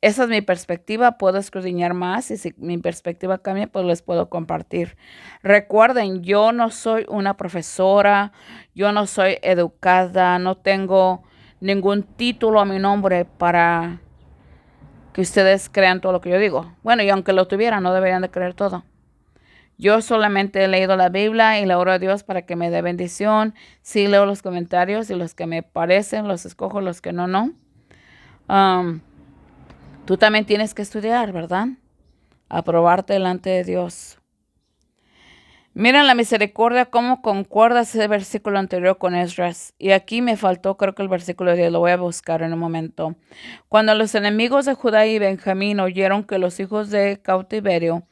Esa es mi perspectiva, puedo escudriñar más y si mi perspectiva cambia, pues les puedo compartir. Recuerden, yo no soy una profesora, yo no soy educada, no tengo ningún título a mi nombre para que ustedes crean todo lo que yo digo. Bueno, y aunque lo tuvieran, no deberían de creer todo. Yo solamente he leído la Biblia y le oro a Dios para que me dé bendición. Sí leo los comentarios y los que me parecen, los escojo, los que no, no. Tú también tienes que estudiar, ¿verdad? Aprobarte delante de Dios. Miren la misericordia, cómo concuerda ese versículo anterior con Esdras. Y aquí me faltó, creo que el versículo 10, lo voy a buscar en un momento. Cuando los enemigos de Judá y Benjamín oyeron que los hijos de cautiverio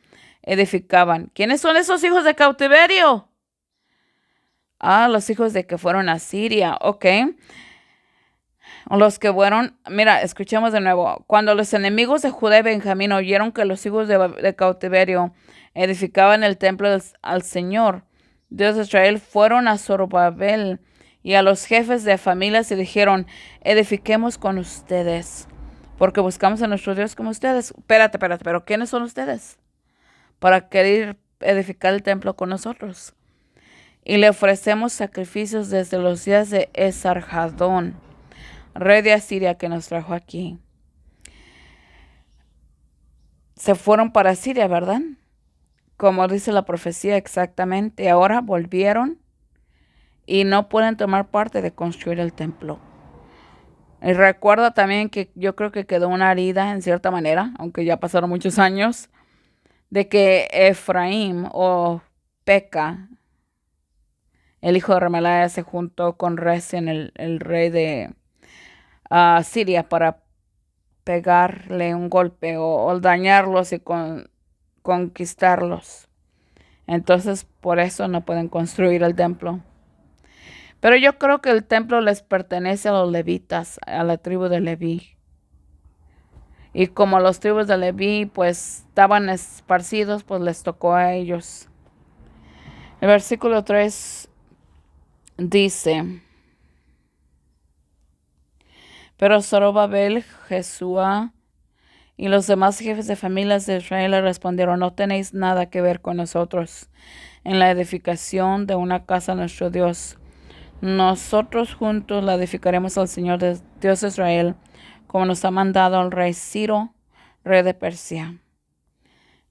edificaban. ¿Quiénes son esos hijos de cautiverio? Los hijos de que fueron a Siria, ok. Los que fueron, mira, escuchemos de nuevo. Cuando los enemigos de Judá y Benjamín oyeron que los hijos de cautiverio edificaban el templo al Señor, Dios de Israel, fueron a Zorobabel y a los jefes de familias y dijeron, edifiquemos con ustedes, porque buscamos a nuestro Dios como ustedes. Espérate, pero ¿quiénes son ustedes? Para querer edificar el templo con nosotros. Y le ofrecemos sacrificios desde los días de Esarhadón, rey de Asiria, que nos trajo aquí. Se fueron para Siria, ¿verdad? Como dice la profecía exactamente. Ahora volvieron y no pueden tomar parte de construir el templo. Y recuerda también que yo creo que quedó una herida en cierta manera, aunque ya pasaron muchos años, de que Efraín o Peca, el hijo de Remalaya, se juntó con Rezin, el rey de Siria, para pegarle un golpe o dañarlos y conquistarlos. Entonces, por eso no pueden construir el templo. Pero yo creo que el templo les pertenece a los levitas, a la tribu de Leví. Y como los tribus de Leví pues estaban esparcidos, pues les tocó a ellos. El versículo 3 dice, pero Zorobabel, Jesúa y los demás jefes de familias de Israel le respondieron, no tenéis nada que ver con nosotros en la edificación de una casa a nuestro Dios. Nosotros juntos la edificaremos al Señor Dios de Israel, como nos ha mandado el rey Ciro, rey de Persia.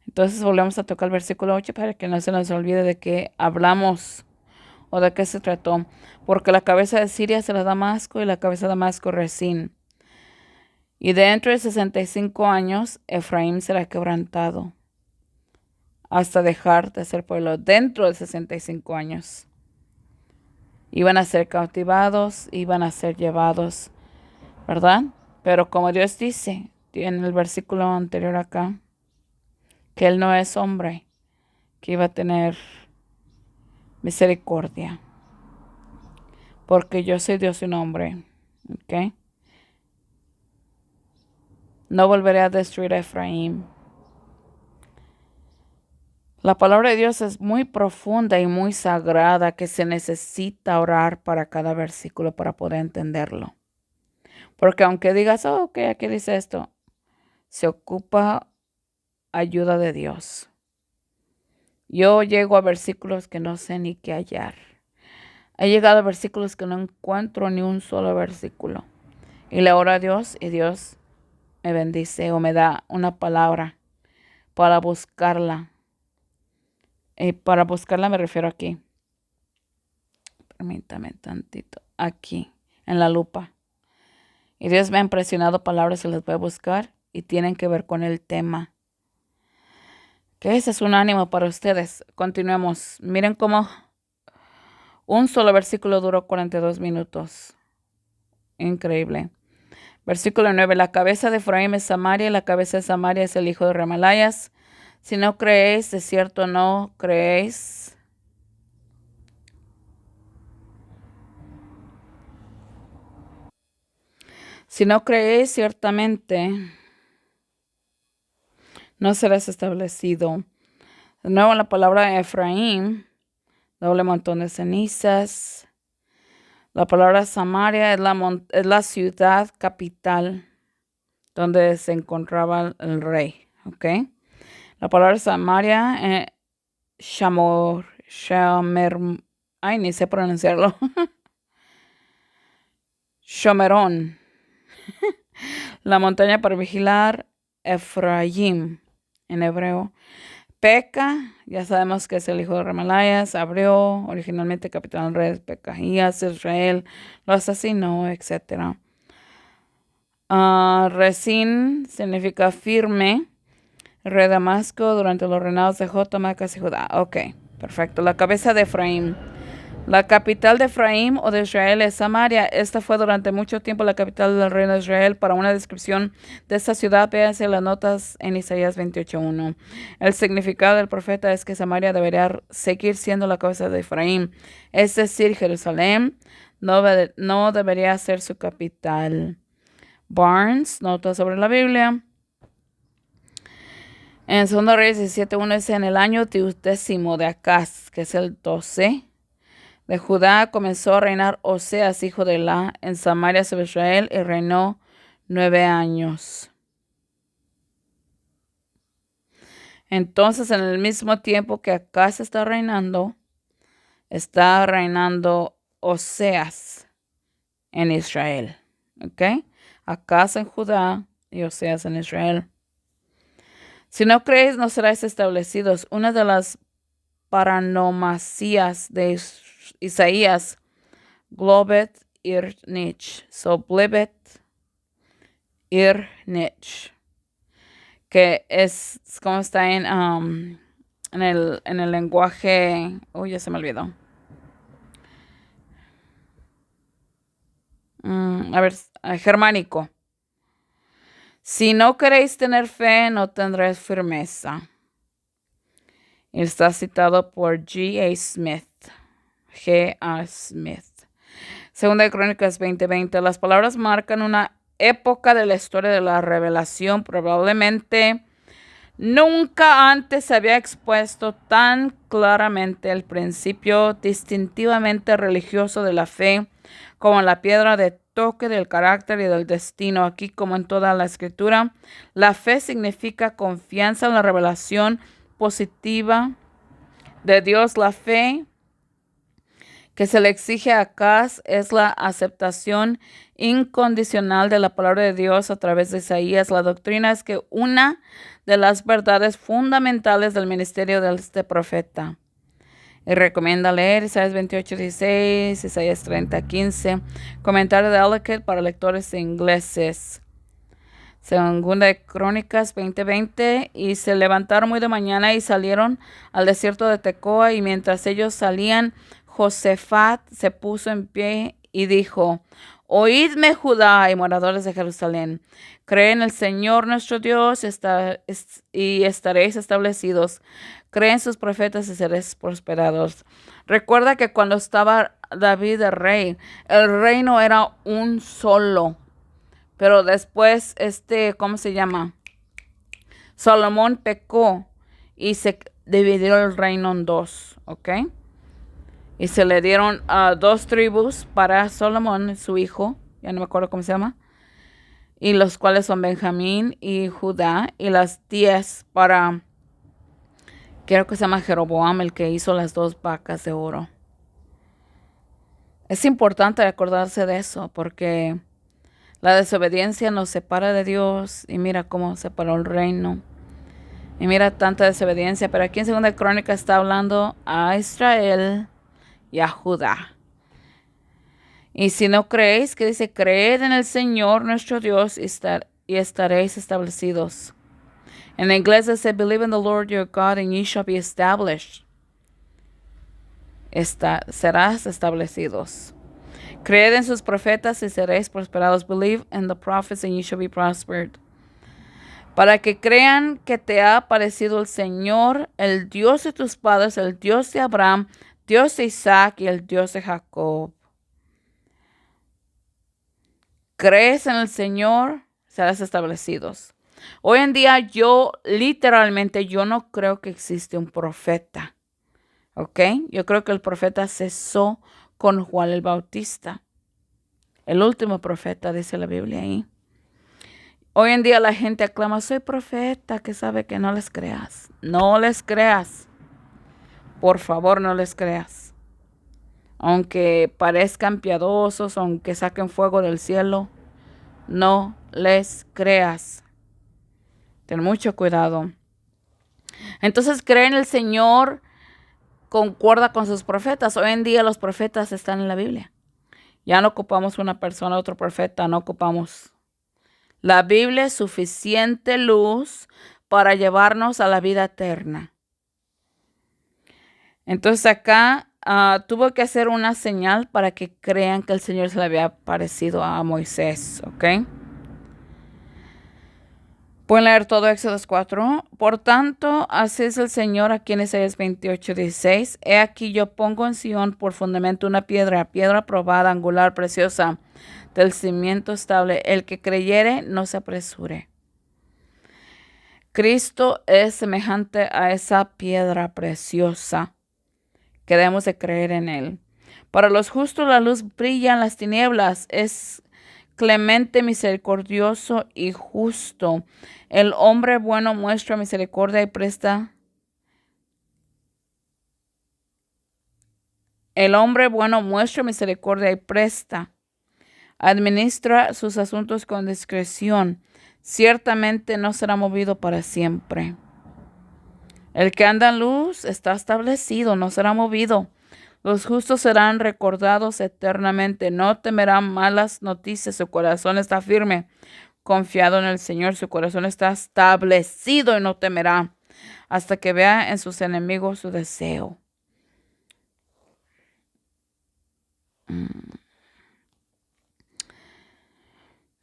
Entonces volvemos a tocar el versículo 8 para que no se nos olvide de qué hablamos o de qué se trató. Porque la cabeza de Siria será Damasco y la cabeza de Damasco Resín. Y dentro de 65 años Efraín será quebrantado hasta dejar de ser pueblo. Dentro de 65 años. Iban a ser cautivados, iban a ser llevados, ¿verdad? Pero como Dios dice en el versículo anterior acá, que Él no es hombre, que iba a tener misericordia. Porque yo soy Dios y un hombre, ¿ok? No volveré a destruir a Efraín. La palabra de Dios es muy profunda y muy sagrada que se necesita orar para cada versículo para poder entenderlo. Porque aunque digas, oh, ok, aquí dice esto, se ocupa ayuda de Dios. Yo llego a versículos que no sé ni qué hallar. He llegado a versículos que no encuentro ni un solo versículo. Y le oro a Dios y Dios me bendice o me da una palabra para buscarla. Y para buscarla me refiero aquí. Permítame tantito. Aquí, en la lupa. Y Dios me ha impresionado palabras que les voy a buscar y tienen que ver con el tema. Que ese es un ánimo para ustedes. Continuemos. Miren cómo un solo versículo duró 42 minutos. Increíble. Versículo 9. La cabeza de Efraín es Samaria y la cabeza de Samaria es el hijo de Remalayas. Si no creéis, de cierto no creéis. Si no creéis, ciertamente no serás establecido. De nuevo la palabra Efraín, doble montón de cenizas. La palabra Samaria es la ciudad capital donde se encontraba el rey. ¿Ok? La palabra Samaria, ay, ni sé pronunciarlo. Shomerón. La montaña para vigilar, Efraín, en hebreo. Peca, ya sabemos que es el hijo de Remalayas, abrió, originalmente capitán del rey Pecaías, Israel, lo asesinó, etc. Resín significa firme, rey de Damasco durante los reinados de Jotamacas y Judá. Ok, perfecto. La cabeza de Efraín. La capital de Efraín o de Israel es Samaria. Esta fue durante mucho tiempo la capital del reino de Israel. Para una descripción de esta ciudad, véanse las notas en Isaías 28:1. El significado del profeta es que Samaria debería seguir siendo la cabeza de Efraín. Es decir, Jerusalén no debería ser su capital. Barnes, notas sobre la Biblia. En 2 Reyes 17:1 es en el año 10 de Acaz, que es el 12. De Judá comenzó a reinar Oseas, hijo de Elá, en Samaria sobre Israel, y reinó 9 años. Entonces, en el mismo tiempo que Acaz está reinando Oseas en Israel. ¿Ok? Acaz en Judá y Oseas en Israel. Si no creéis, no seráis establecidos. Una de las paranomasias de Isaías, Globet ir nich. So, Blibet ir nich. Que es como está en el lenguaje. Uy, ya se me olvidó. A ver, germánico. Si no queréis tener fe, no tendréis firmeza. Está citado por G. A. Smith. G. A. Smith. Segunda de Crónicas 20:20. Las palabras marcan una época de la historia de la revelación. Probablemente nunca antes se había expuesto tan claramente el principio distintivamente religioso de la fe como la piedra de toque del carácter y del destino. Aquí, como en toda la escritura, la fe significa confianza en la revelación positiva de Dios. La fe que se le exige a Acaz es la aceptación incondicional de la palabra de Dios a través de Isaías. La doctrina es que una de las verdades fundamentales del ministerio de este profeta. Y recomienda leer Isaías 28:16, Isaías 30:15, comentario de Ellicott para lectores ingleses. Segunda de Crónicas 20:20, y se levantaron muy de mañana y salieron al desierto de Tecoa, y mientras ellos salían, Josafat se puso en pie y dijo: Oídme, Judá y moradores de Jerusalén, cree en el Señor nuestro Dios y estaréis establecidos. Cree en sus profetas y seréis prosperados. Recuerda que cuando estaba David el reino era un solo. Pero después, ¿cómo se llama? Salomón pecó y se dividió el reino en dos, ¿ok? Y se le dieron dos tribus para Salomón, su hijo, ya no me acuerdo cómo se llama, y los cuales son Benjamín y Judá, y las 10 para, creo que se llama Jeroboam, el que hizo las 2 vacas de oro. Es importante acordarse de eso, porque la desobediencia nos separa de Dios, y mira cómo separó el reino. Y mira tanta desobediencia, pero aquí en Segunda Crónica está hablando a Israel y a Judá. Y si no creéis, que dice, creed en el Señor nuestro Dios y estaréis establecidos. En inglés dice, believe in the Lord your God and ye shall be established. Serás establecidos. Creed en sus profetas y seréis prosperados. Believe in the prophets and ye shall be prospered. Para que crean que te ha aparecido el Señor, el Dios de tus padres, el Dios de Abraham, Dios de Isaac y el Dios de Jacob. Crees en el Señor, serás establecidos. Hoy en día yo no creo que existe un profeta. ¿Ok? Yo creo que el profeta cesó con Juan el Bautista. El último profeta, dice la Biblia ahí. Hoy en día la gente aclama, soy profeta, que sabe que no les creas. No les creas. Por favor, no les creas. Aunque parezcan piadosos, aunque saquen fuego del cielo, no les creas. Ten mucho cuidado. Entonces, cree en el Señor, concuerda con sus profetas. Hoy en día los profetas están en la Biblia. Ya no ocupamos una persona, otro profeta, no ocupamos. La Biblia es suficiente luz para llevarnos a la vida eterna. Entonces acá tuvo que hacer una señal para que crean que el Señor se le había aparecido a Moisés, ¿ok? Pueden leer todo Éxodo 4. Por tanto, así es el Señor aquí en Isaías 28:16. He aquí yo pongo en Sión por fundamento una piedra probada, angular, preciosa, del cimiento estable. El que creyere, no se apresure. Cristo es semejante a esa piedra preciosa que debemos de creer en Él. Para los justos la luz brilla en las tinieblas. Es clemente, misericordioso y justo. El hombre bueno muestra misericordia y presta. El hombre bueno muestra misericordia y presta. Administra sus asuntos con discreción. Ciertamente no será movido para siempre. El que anda en luz está establecido, no será movido. Los justos serán recordados eternamente. No temerán malas noticias. Su corazón está firme, confiado en el Señor. Su corazón está establecido y no temerá hasta que vea en sus enemigos su deseo.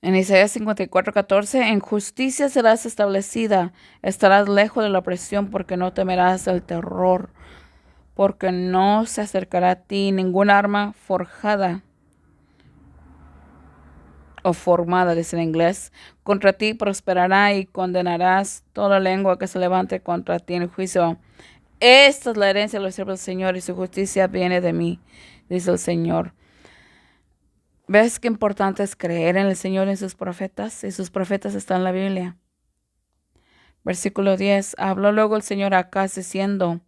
En Isaías 54:14, en justicia serás establecida, estarás lejos de la opresión, porque no temerás el terror, porque no se acercará a ti ninguna arma forjada o formada, dice en inglés, contra ti prosperará y condenarás toda lengua que se levante contra ti en juicio. Esta es la herencia de los siervos del Señor y su justicia viene de mí, dice el Señor. ¿Ves qué importante es creer en el Señor y en sus profetas? Y sus profetas están en la Biblia. Versículo 10. Habló luego el Señor a Acaz diciendo,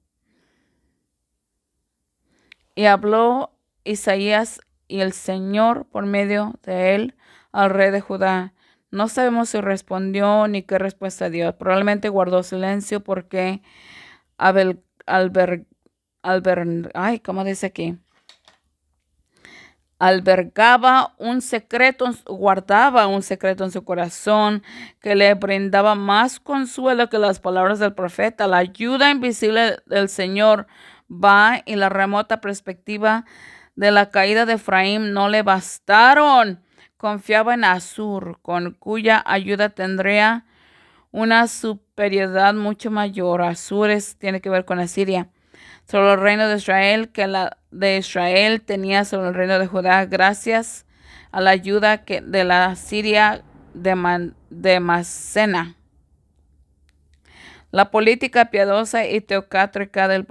y habló Isaías y el Señor por medio de él al rey de Judá. No sabemos si respondió ni qué respuesta dio. Probablemente guardó silencio porque ¿cómo dice aquí? Albergaba un secreto, guardaba un secreto en su corazón que le brindaba más consuelo que las palabras del profeta. La ayuda invisible del Señor va y la remota perspectiva de la caída de Efraín no le bastaron. Confiaba en Asur, con cuya ayuda tendría una superioridad mucho mayor. Asur tiene que ver con Asiria sobre el reino de Israel, que la de Israel tenía sobre el reino de Judá, gracias a la ayuda de la Siria de Macena. La política piadosa y teocrática del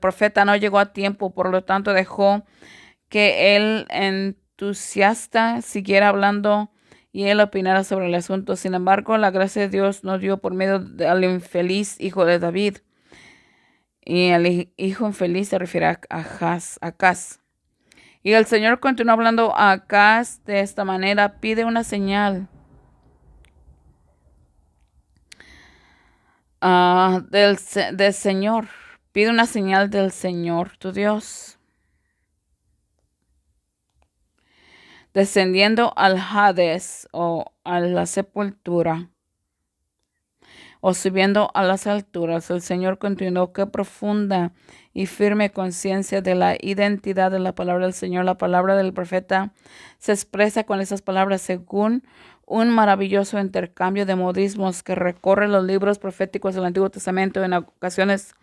profeta no llegó a tiempo, por lo tanto dejó que el entusiasta siguiera hablando y él opinara sobre el asunto. Sin embargo, la gracia de Dios nos dio por medio del infeliz hijo de David. Y el hijo infeliz se refiere a Acaz. Y el Señor continuó hablando a Acaz de esta manera: pide una señal del Señor. Pide una señal del Señor, tu Dios. Descendiendo al Hades o a la sepultura, o subiendo a las alturas. El Señor continuó: qué profunda y firme conciencia de la identidad de la palabra del Señor. La palabra del profeta se expresa con esas palabras según un maravilloso intercambio de modismos que recorre los libros proféticos del Antiguo Testamento. En ocasiones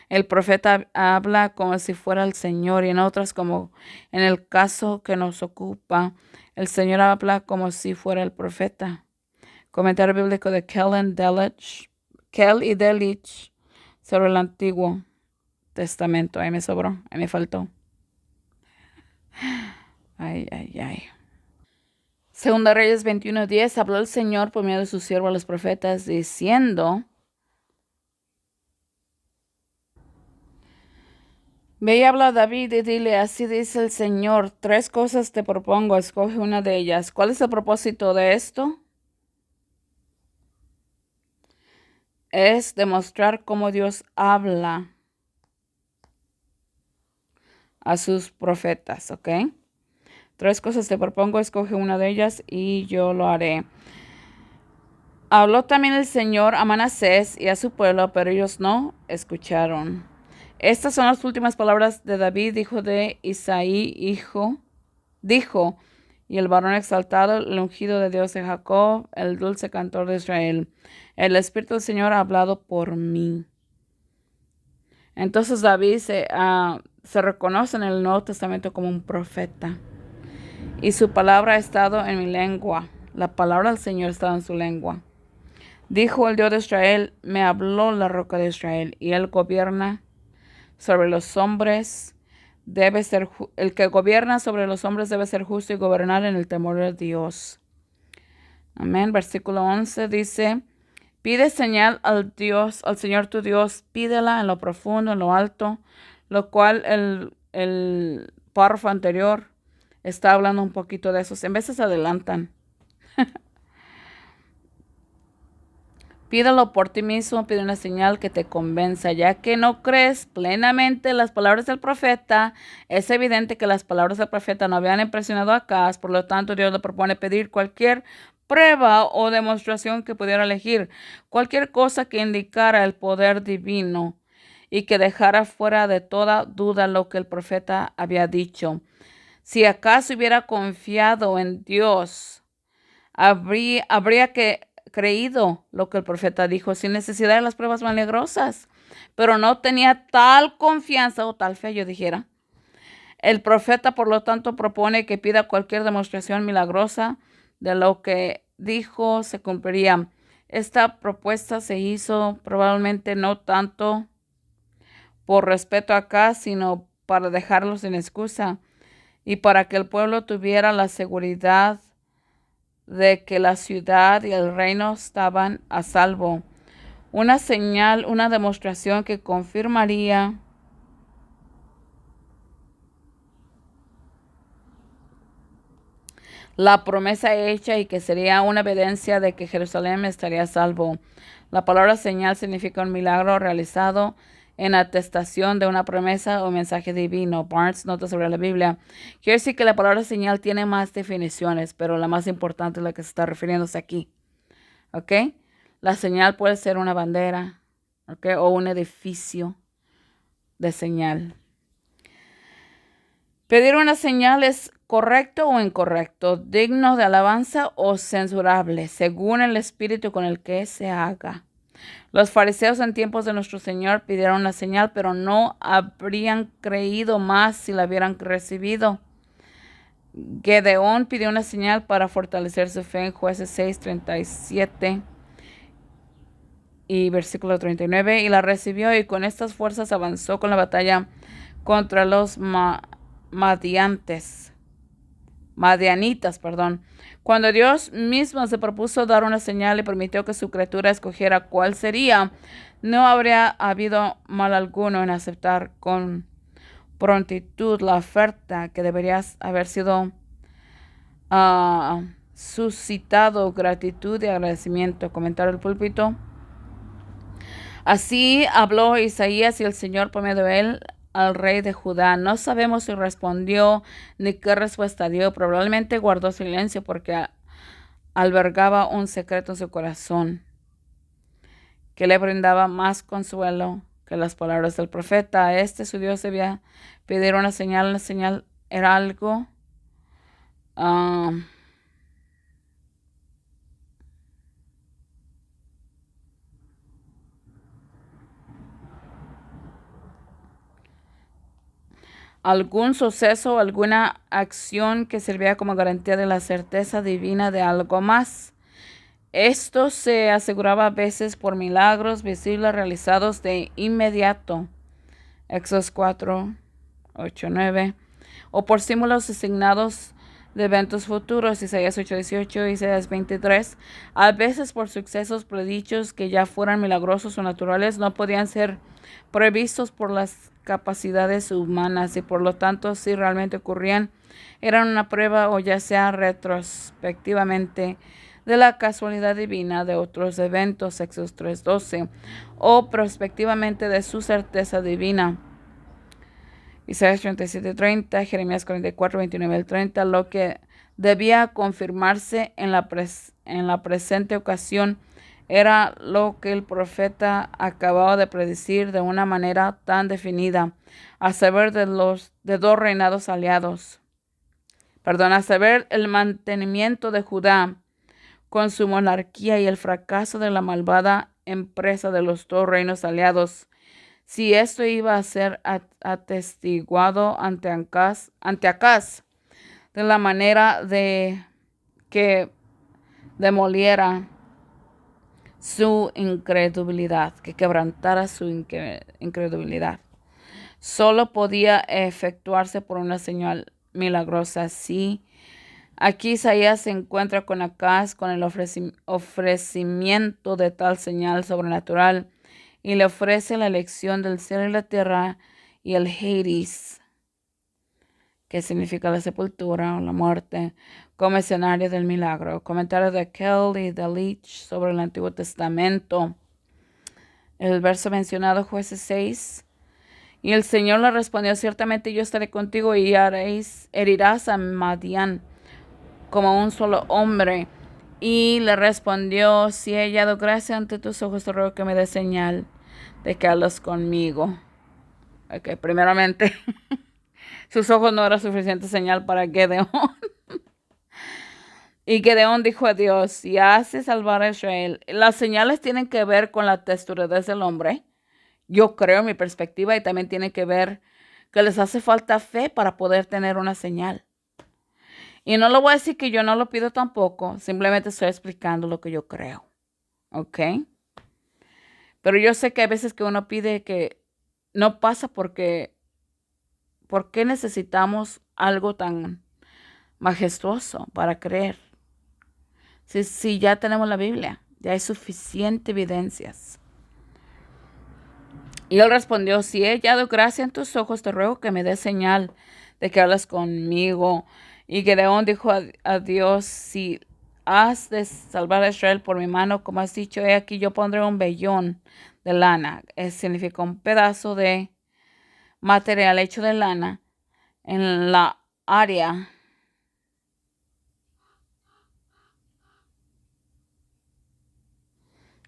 el profeta habla como si fuera el Señor, y en otras, como en el caso que nos ocupa, el Señor habla como si fuera el profeta. Comentario bíblico de Kell y Delitzsch sobre el Antiguo Testamento. Ahí me sobró, ahí me faltó. Ay, ay, ay. Segunda Reyes 21:10. Habló el Señor por medio de su siervo a los profetas, diciendo: ve y habla a David y dile, así dice el Señor, 3 cosas te propongo, escoge una de ellas. ¿Cuál es el propósito de esto? Es demostrar cómo Dios habla a sus profetas, ¿ok? 3 cosas te propongo, escoge una de ellas y yo lo haré. Habló también el Señor a Manasés y a su pueblo, pero ellos no escucharon. Estas son las últimas palabras de David, hijo de Isaí, dijo, y el varón exaltado, el ungido de Dios de Jacob, el dulce cantor de Israel. El Espíritu del Señor ha hablado por mí. Entonces David se reconoce en el Nuevo Testamento como un profeta. Y su palabra ha estado en mi lengua. La palabra del Señor ha estado en su lengua. Dijo el Dios de Israel, me habló la roca de Israel, y él gobierna sobre los hombres. El que gobierna sobre los hombres debe ser justo y gobernar en el temor de Dios. Amén. Versículo 11 dice: pide señal al Señor tu Dios, pídela en lo profundo, en lo alto, lo cual el párrafo anterior está hablando un poquito de eso. En veces se adelantan. Pídelo por ti mismo, pide una señal que te convenza, ya que no crees plenamente las palabras del profeta. Es evidente que las palabras del profeta no habían impresionado a Acaz, por lo tanto Dios le propone pedir cualquier prueba o demostración que pudiera elegir, cualquier cosa que indicara el poder divino y que dejara fuera de toda duda lo que el profeta había dicho. Si Acaz hubiera confiado en Dios, habría que creído lo que el profeta dijo sin necesidad de las pruebas milagrosas, pero no tenía tal confianza o tal fe, yo dijera. El profeta, por lo tanto, propone que pida cualquier demostración milagrosa de lo que dijo se cumpliría. Esta propuesta se hizo probablemente no tanto por respeto a Acaz, sino para dejarlos sin excusa y para que el pueblo tuviera la seguridad de que la ciudad y el reino estaban a salvo. Una señal, una demostración que confirmaría la promesa hecha y que sería una evidencia de que Jerusalén estaría a salvo. La palabra señal significa un milagro realizado en atestación de una promesa o mensaje divino. Barnes nota sobre la Biblia. Quiere decir que la palabra señal tiene más definiciones, pero la más importante es la que se está refiriéndose aquí. ¿Ok? La señal puede ser una bandera, ¿ok? O un edificio de señal. Pedir una señal es correcto o incorrecto, digno de alabanza o censurable, según el espíritu con el que se haga. Los fariseos en tiempos de nuestro Señor pidieron una señal, pero no habrían creído más si la hubieran recibido. Gedeón pidió una señal para fortalecer su fe en Jueces 6:37 y versículo 39, y la recibió y con estas fuerzas avanzó con la batalla contra los madianitas. Cuando Dios mismo se propuso dar una señal y permitió que su criatura escogiera cuál sería, no habría habido mal alguno en aceptar con prontitud la oferta que debería haber sido suscitado gratitud y agradecimiento. Comentario del púlpito. Así habló Isaías y el Señor por medio de él al rey de Judá. No sabemos si respondió ni qué respuesta dio. Probablemente guardó silencio porque albergaba un secreto en su corazón que le brindaba más consuelo que las palabras del profeta. A este su Dios debía pedir una señal. La señal era algo algún suceso, alguna acción que servía como garantía de la certeza divina de algo más. Esto se aseguraba a veces por milagros visibles realizados de inmediato. Éxodo 4, 8, 9. O por símbolos asignados de eventos futuros. Isaías 8, 18, Isaías 23. A veces por sucesos predichos que ya fueran milagrosos o naturales no podían ser previstos por las capacidades humanas y por lo tanto si realmente ocurrían eran una prueba o ya sea retrospectivamente de la casualidad divina de otros eventos, Éxodo 3:12, o prospectivamente de su certeza divina. Isaías 37:30, Jeremías 44:29 al 30, lo que debía confirmarse en la presente ocasión era lo que el profeta acababa de predecir de una manera tan definida, a saber de dos reinados aliados. A saber el mantenimiento de Judá con su monarquía y el fracaso de la malvada empresa de los dos reinos aliados. Si esto iba a ser atestiguado ante Acaz de la manera de que demoliera su incredulidad, que quebrantara su incredulidad. Solo podía efectuarse por una señal milagrosa. Sí, aquí Isaías se encuentra con Acaz con el ofrecimiento de tal señal sobrenatural y le ofrece la elección del cielo y la tierra y el Hades, que significa la sepultura o la muerte, como escenario del milagro. Comentario de Kell y de Leach sobre el Antiguo Testamento. El verso mencionado, Jueces 6. Y el Señor le respondió: ciertamente yo estaré contigo y herirás a Madián como un solo hombre. Y le respondió: si he hallado gracia ante tus ojos, te ruego que me des señal de que hablas conmigo. Ok, primeramente, sus ojos no eran suficiente señal para Gedeón. Y Gedeón dijo a Dios, si hace salvar a Israel, las señales tienen que ver con la testarudez del hombre. Yo creo en mi perspectiva y también tiene que ver que les hace falta fe para poder tener una señal. Y no lo voy a decir que yo no lo pido tampoco, simplemente estoy explicando lo que yo creo. ¿Ok? Pero yo sé que hay veces que uno pide que no pasa porque, ¿por qué necesitamos algo tan majestuoso para creer? Si ya tenemos la Biblia, ya hay suficiente evidencias. Y él respondió, si he hallado gracia en tus ojos, te ruego que me des señal de que hablas conmigo. Y Gedeón dijo a Dios, si has de salvar a Israel por mi mano, como has dicho, he aquí yo pondré un vellón de lana. Significa un pedazo de material hecho de lana en la área.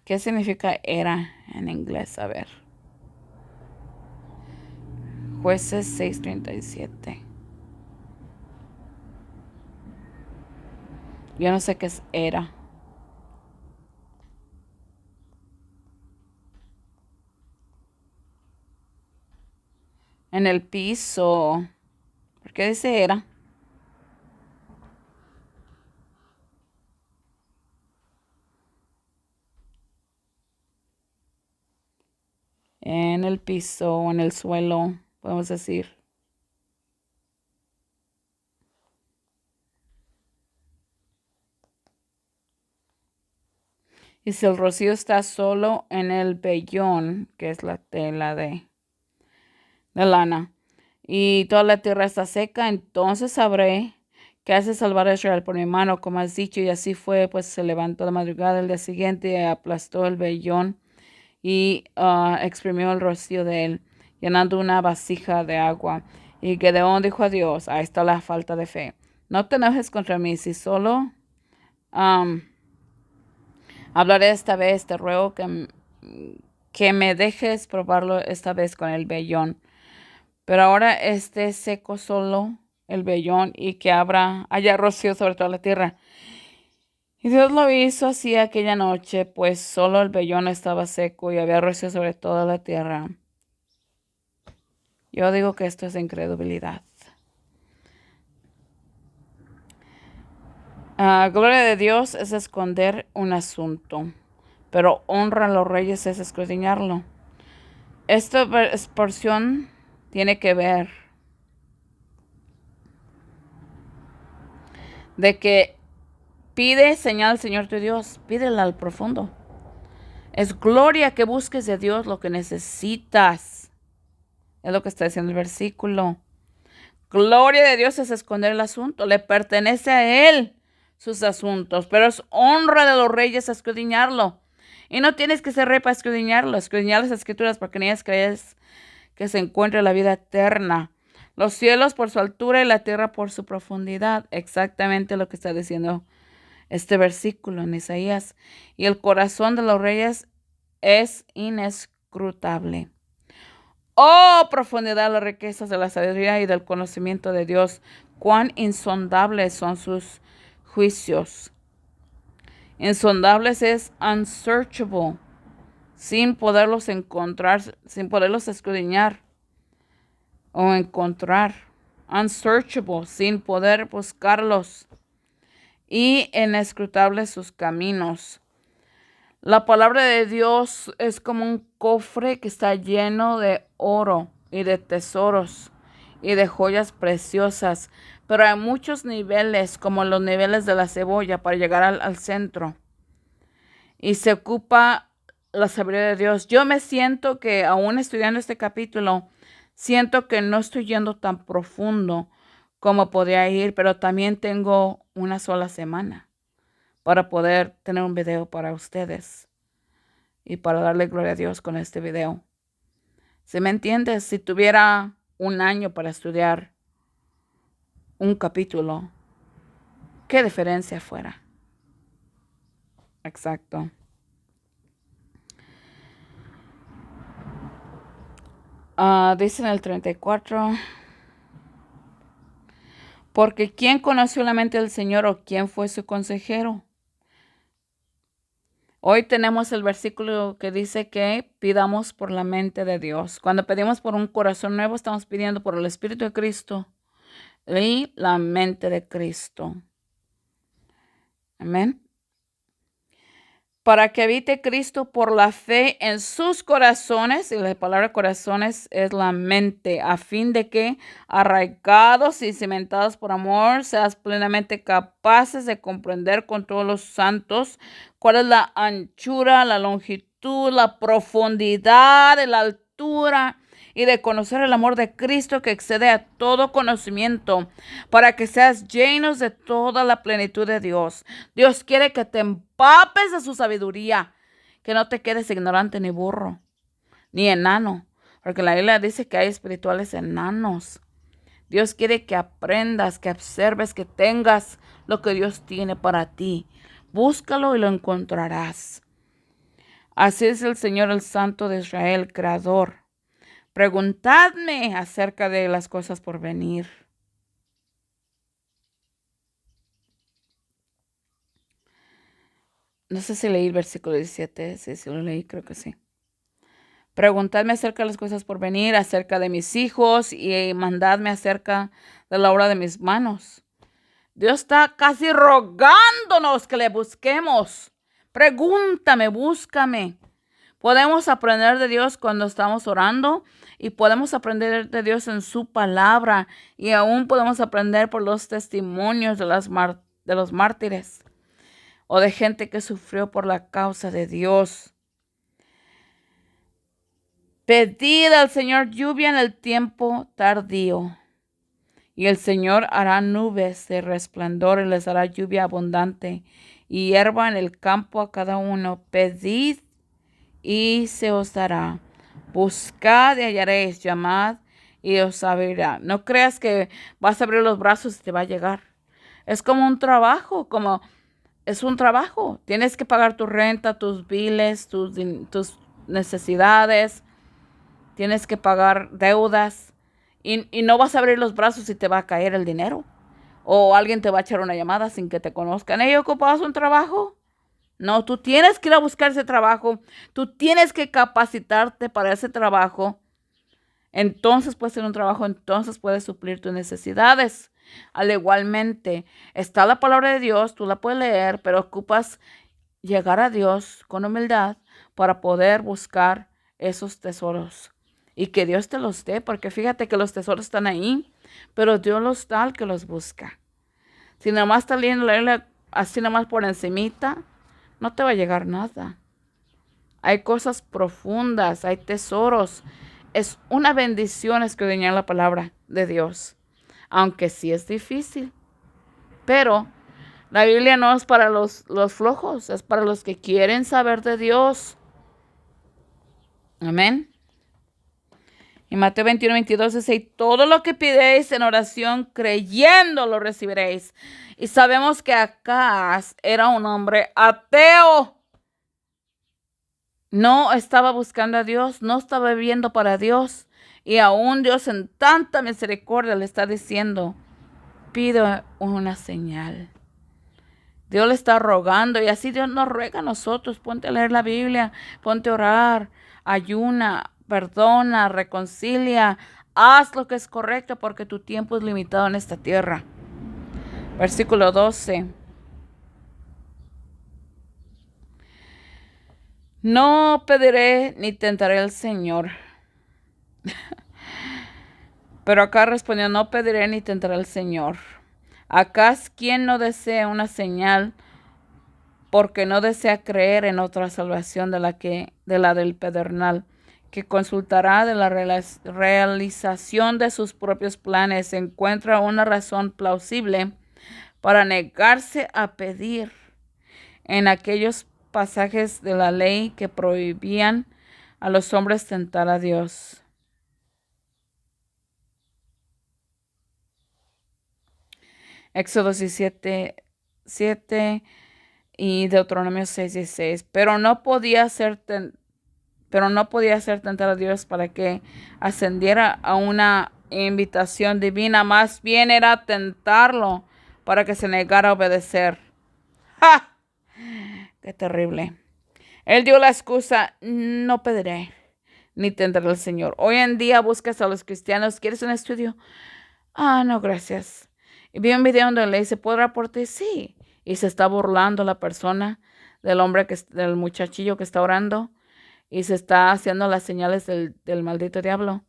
¿Qué significa era en inglés? A ver. Jueces 6:37. Yo no sé qué es era. En el piso. ¿Por qué dice era? En el piso o en el suelo, podemos decir. Y si el rocío está solo en el vellón, que es la tela de lana, y toda la tierra está seca, entonces sabré que hace salvar a Israel por mi mano, como has dicho. Y así fue, pues se levantó de madrugada el día siguiente y aplastó el vellón y exprimió el rocío de él, llenando una vasija de agua. Y Gedeón dijo a Dios, ahí está la falta de fe. No te enojes contra mí, si solo um, hablaré esta vez, te ruego que me dejes probarlo esta vez con el vellón. Pero ahora esté seco solo el vellón y que haya rocío sobre toda la tierra. Y Dios lo hizo así aquella noche, pues solo el vellón estaba seco y había rocío sobre toda la tierra. Yo digo que esto es incredulidad. Gloria de Dios es esconder un asunto, pero honra a los reyes es escudriñarlo. Esta porción tiene que ver de que pide señal al Señor tu Dios, pídela al profundo. Es gloria que busques de Dios lo que necesitas. Es lo que está diciendo el versículo. Gloria de Dios es esconder el asunto. Le pertenece a Él sus asuntos, pero es honra de los reyes escudriñarlo. Y no tienes que ser rey para escudriñarlo. Escudriñar las escrituras porque en ellas crees que se encuentra la vida eterna. Los cielos por su altura y la tierra por su profundidad. Exactamente lo que está diciendo este versículo en Isaías. Y el corazón de los reyes es inescrutable. Oh, profundidad, las riquezas de la sabiduría y del conocimiento de Dios. Cuán insondables son sus juicios. Insondables es unsearchable, sin poderlos encontrar, sin poderlos escudriñar o encontrar. Unsearchable, sin poder buscarlos. Y inescrutables sus caminos. La palabra de Dios es como un cofre que está lleno de oro y de tesoros y de joyas preciosas, pero hay muchos niveles, como los niveles de la cebolla, para llegar al centro. Y se ocupa la sabiduría de Dios. Yo me siento que, aún estudiando este capítulo, siento que no estoy yendo tan profundo como podría ir, pero también tengo una sola semana para poder tener un video para ustedes y para darle gloria a Dios con este video. ¿Se me entiende? Si tuviera un año para estudiar un capítulo, ¿qué diferencia fuera? Exacto. Dice en el 34, Porque ¿quién conoció la mente del Señor o quién fue su consejero? Hoy tenemos el versículo que dice que pidamos por la mente de Dios. Cuando pedimos por un corazón nuevo, estamos pidiendo por el Espíritu de Cristo y la mente de Cristo. Amén. Para que habite Cristo por la fe en sus corazones, y la palabra corazones es la mente, a fin de que, arraigados y cimentados por amor, seas plenamente capaces de comprender con todos los santos cuál es la anchura, la longitud, la profundidad, la altura, y de conocer el amor de Cristo que excede a todo conocimiento, para que seas llenos de toda la plenitud de Dios. Dios quiere que te empapes de su sabiduría, que no te quedes ignorante ni burro, ni enano, porque la Biblia dice que hay espirituales enanos. Dios quiere que aprendas, que observes, que tengas lo que Dios tiene para ti. Búscalo y lo encontrarás. Así es el Señor, el Santo de Israel, Creador. Preguntadme acerca de las cosas por venir. No sé si leí el versículo 17, sí lo leí, creo que sí. Preguntadme acerca de las cosas por venir, acerca de mis hijos y mandadme acerca de la obra de mis manos. Dios está casi rogándonos que le busquemos. Pregúntame, búscame. Podemos aprender de Dios cuando estamos orando y podemos aprender de Dios en su palabra y aún podemos aprender por los testimonios de los mártires o de gente que sufrió por la causa de Dios. Pedid al Señor lluvia en el tiempo tardío, y el Señor hará nubes de resplandor y les hará lluvia abundante y hierba en el campo a cada uno. Pedid y se os dará. Buscad y hallaréis, llamad y os abrirá. No creas que vas a abrir los brazos y te va a llegar. Es como un trabajo, es un trabajo. Tienes que pagar tu renta, tus biles, tus necesidades. Tienes que pagar deudas. Y no vas a abrir los brazos y te va a caer el dinero. O alguien te va a echar una llamada sin que te conozcan. ¿Hey, ocupabas un trabajo? No, tú tienes que ir a buscar ese trabajo. Tú tienes que capacitarte para ese trabajo. Entonces puedes tener un trabajo, entonces puedes suplir tus necesidades. Al igualmente, está la palabra de Dios, tú la puedes leer, pero ocupas llegar a Dios con humildad para poder buscar esos tesoros. Y que Dios te los dé, porque fíjate que los tesoros están ahí, pero Dios los da al que los busca. Si nada más estás leyendo la Biblia así nada más por encimita, no te va a llegar nada. Hay cosas profundas, hay tesoros. Es una bendición escudriñar la palabra de Dios, aunque sí es difícil. Pero la Biblia no es para los flojos, es para los que quieren saber de Dios. Amén. Y Mateo 21:22 dice, y todo lo que pidéis en oración creyendo lo recibiréis. Y sabemos que Acaz era un hombre ateo. No estaba buscando a Dios, no estaba viviendo para Dios. Y aún Dios en tanta misericordia le está diciendo, pide una señal. Dios le está rogando y así Dios nos ruega a nosotros. Ponte a leer la Biblia, ponte a orar, ayuna, perdona, reconcilia. Haz lo que es correcto porque tu tiempo es limitado en esta tierra. Versículo 12. No pediré ni tentaré al Señor. Pero acá respondió, no pediré ni tentaré al Señor. Acá es quien no desea una señal porque no desea creer en otra salvación de la del pedernal, que consultará de la realización de sus propios planes, encuentra una razón plausible para negarse a pedir en aquellos pasajes de la ley que prohibían a los hombres tentar a Dios. Éxodo 17:7 y Deuteronomio 6:16. Pero no podía ser tentar a Dios para que ascendiera a una invitación divina, más bien era tentarlo para que se negara a obedecer. ¡Ja! ¡Qué terrible! Él dio la excusa, no pediré, ni tentaré al Señor. Hoy en día buscas a los cristianos, ¿quieres un estudio? No, gracias. Y vi un video donde le dice, ¿puedo orar por ti? Sí. Y se está burlando la persona del hombre, del muchachillo que está orando. Y se está haciendo las señales del maldito diablo.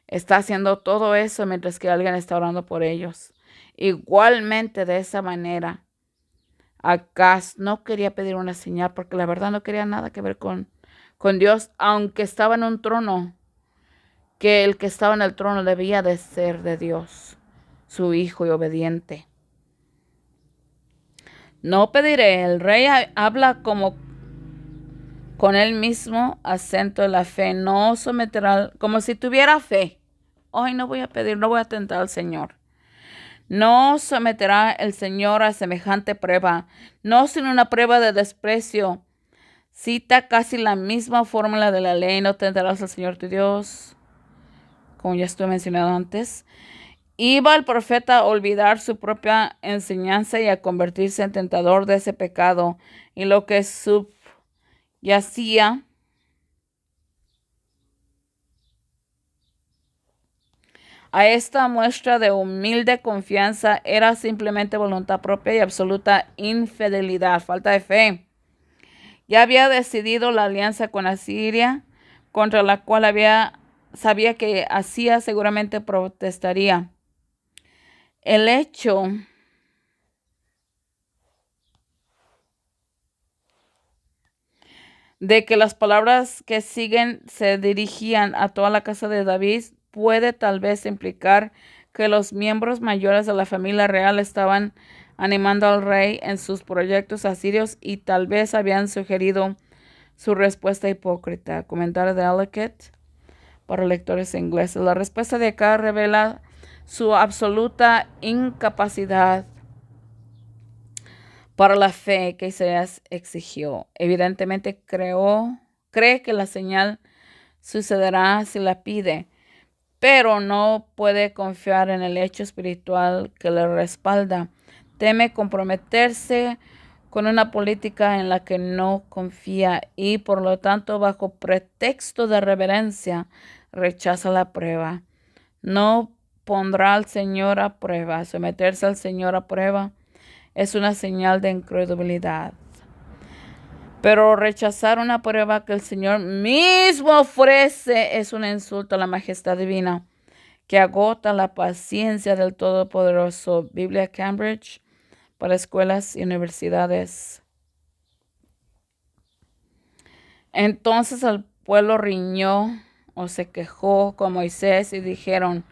Está haciendo todo eso mientras que alguien está orando por ellos. Igualmente de esa manera, Acaz no quería pedir una señal porque la verdad no quería nada que ver con Dios, aunque estaba en un trono, que el que estaba en el trono debía de ser de Dios, su hijo y obediente. No pediré, el rey habla como con él mismo acento de la fe, no someterá, como si tuviera fe. Hoy no voy a pedir, no voy a tentar al Señor. No someterá el Señor a semejante prueba, no sin una prueba de desprecio. Cita casi la misma fórmula de la ley, no tentarás al Señor tu Dios, como ya estuve mencionado antes. Iba el profeta a olvidar su propia enseñanza y a convertirse en tentador de ese pecado, y lo que subyacía a esta muestra de humilde confianza era simplemente voluntad propia y absoluta infidelidad, falta de fe. Ya había decidido la alianza con Asiria, contra la cual sabía que Asia seguramente protestaría. El hecho de que las palabras que siguen se dirigían a toda la casa de David puede tal vez implicar que los miembros mayores de la familia real estaban animando al rey en sus proyectos asirios y tal vez habían sugerido su respuesta hipócrita. Comentario de Ellicott para lectores ingleses. La respuesta de acá revela su absoluta incapacidad para la fe que Isaías exigió. Evidentemente cree que la señal sucederá si la pide, pero no puede confiar en el hecho espiritual que le respalda. Teme comprometerse con una política en la que no confía y por lo tanto bajo pretexto de reverencia rechaza la prueba. No pondrá al Señor a prueba. Someterse al Señor a prueba es una señal de incredulidad. Pero rechazar una prueba que el Señor mismo ofrece es un insulto a la majestad divina que agota la paciencia del Todopoderoso. Biblia Cambridge para escuelas y universidades. Entonces el pueblo riñó o se quejó con Moisés y dijeron,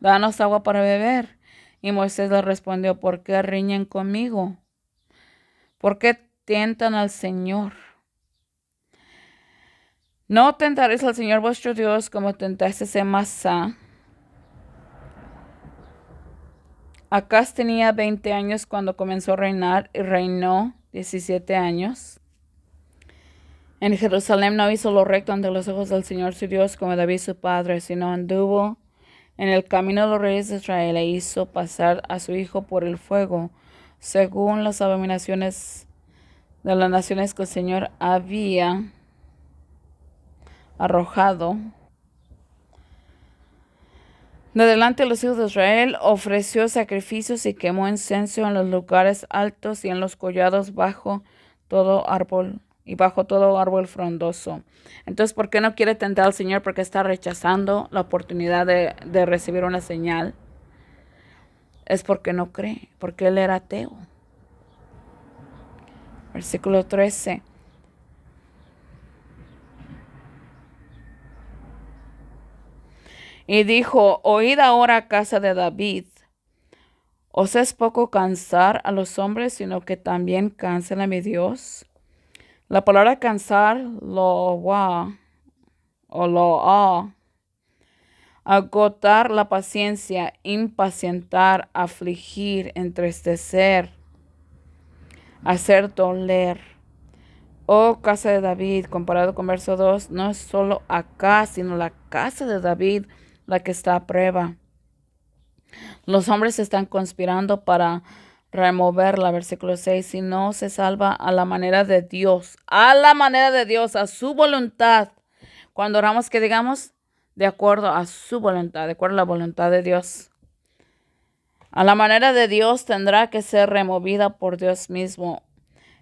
danos agua para beber. Y Moisés le respondió, ¿por qué riñen conmigo? ¿Por qué tientan al Señor? No tentaréis al Señor vuestro Dios como tentasteis en Masá. Acaz tenía 20 años cuando comenzó a reinar y reinó 17 años. En Jerusalén no hizo lo recto ante los ojos del Señor su Dios como David su padre, sino anduvo en el camino de los reyes de Israel e hizo pasar a su hijo por el fuego, según las abominaciones de las naciones que el Señor había arrojado de delante de los hijos de Israel. Ofreció sacrificios y quemó incienso en los lugares altos y en los collados bajo todo árbol frondoso. Entonces, ¿por qué no quiere tentar al Señor? Porque está rechazando la oportunidad de recibir una señal. Es porque no cree, porque él era ateo. Versículo 13. Y dijo, oíd ahora, casa de David, ¿os es poco cansar a los hombres, sino que también cansen a mi Dios? La palabra cansar, agotar la paciencia, impacientar, afligir, entristecer, hacer doler. Oh, casa de David, comparado con verso 2, no es solo acá, sino la casa de David la que está a prueba. Los hombres están conspirando para removerla. Versículo 6. Si no se salva a la manera de Dios, a su voluntad. Cuando oramos, que digamos, de acuerdo a su voluntad, de acuerdo a la voluntad de Dios. A la manera de Dios tendrá que ser removida por Dios mismo.